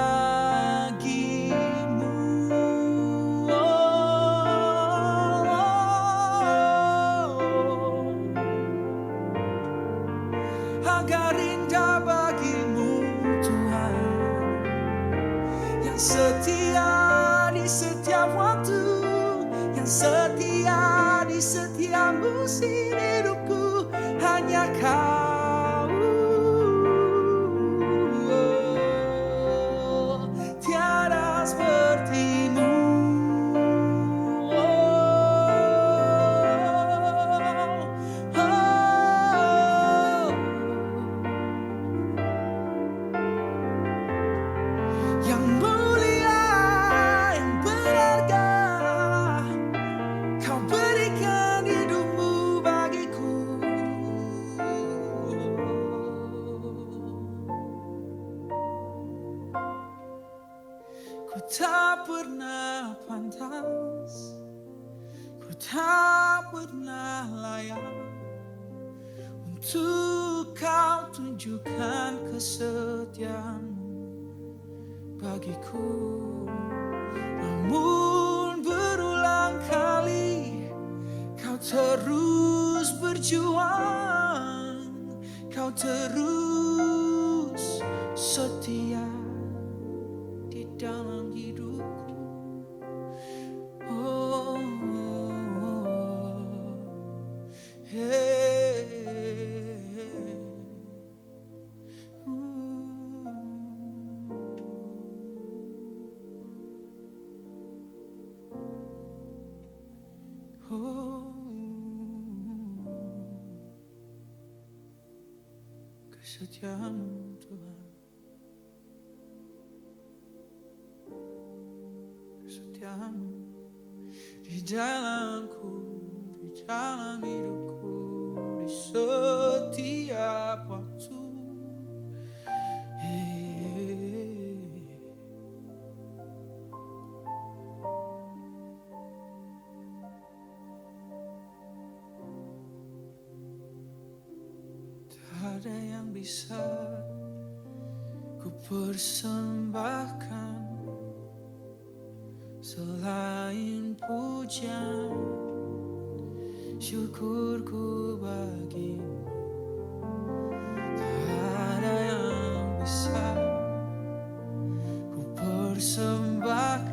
Speaker 8: Agar indah bagi-Mu, Tuhan yang setia di setiap waktu, yang setia di setiap musim hidupku, hanya Kau. Tiada seperti-Mu. Yang mulia, yang berharga, Kau berikan hidup-Mu bagiku. Ku tak pernah pantas, ku tak pernah layak untuk Kau tunjukkan kesetiaan-Mu bagiku. Namun berulang kali Kau terus berjuang, Kau terus setia di dalam hidupku. Oh, hey, kesetiaan-Mu Tuhan, kesetiaan-Mu di jalanku, di dalam hidupku, di setiap waktu. ada yang bisa ku persembahkan selain pujian syukurku bagimu. Tak ada yang bisa ku persembahkan.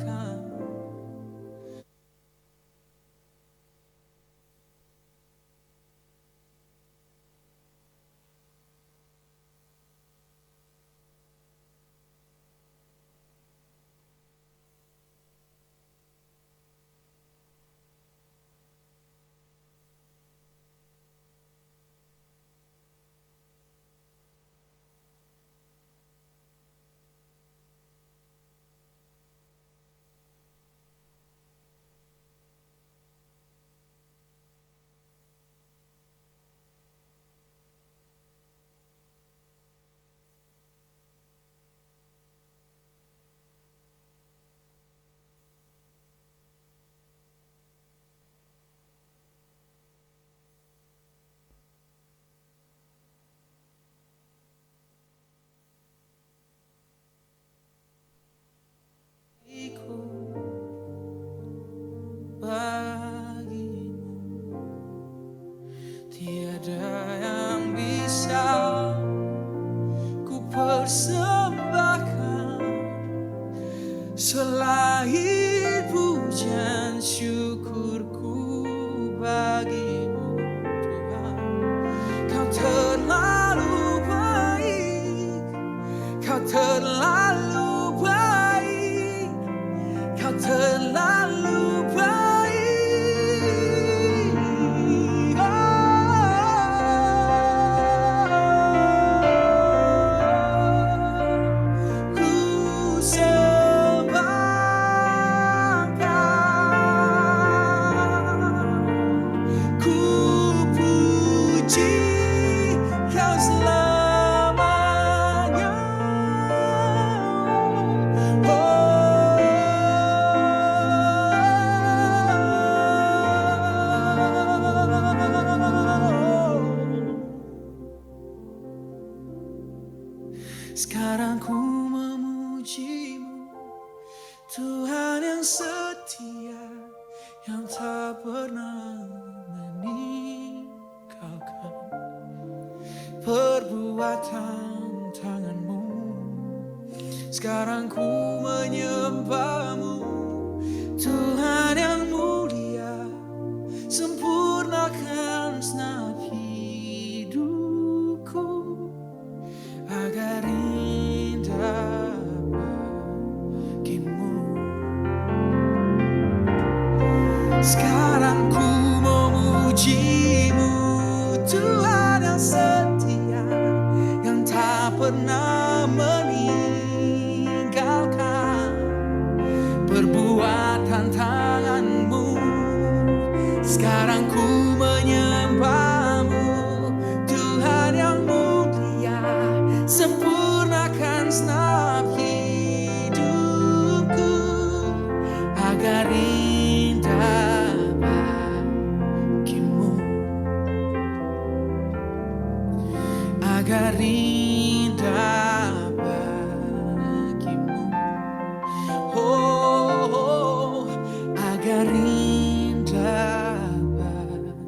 Speaker 8: Bagimu tiada yang bisa ku persembahkan selain pujian syukurku bagimu, Tuhan. Kau terlalu baik, kau terlalu baik, kau terlalu baik. Sekarang ku memujimu, Tuhan yang setia, yang tak pernah meninggalkan perbuatan tanganmu. Sekarang ku menyembahmu, Tuhan yang mulia, sempurnakan segenap hidupku agar indah bagimu. Sekarang ku memujimu, Tuhan yang setia, yang tak pernah meninggalkan perbuatan tanganmu. Sekarang ku menyembahmu, Tuhan yang mulia, sempurnakan segenap hidupku agar indah bagimu, agar indah bagimu, oh, agar indah bagimu.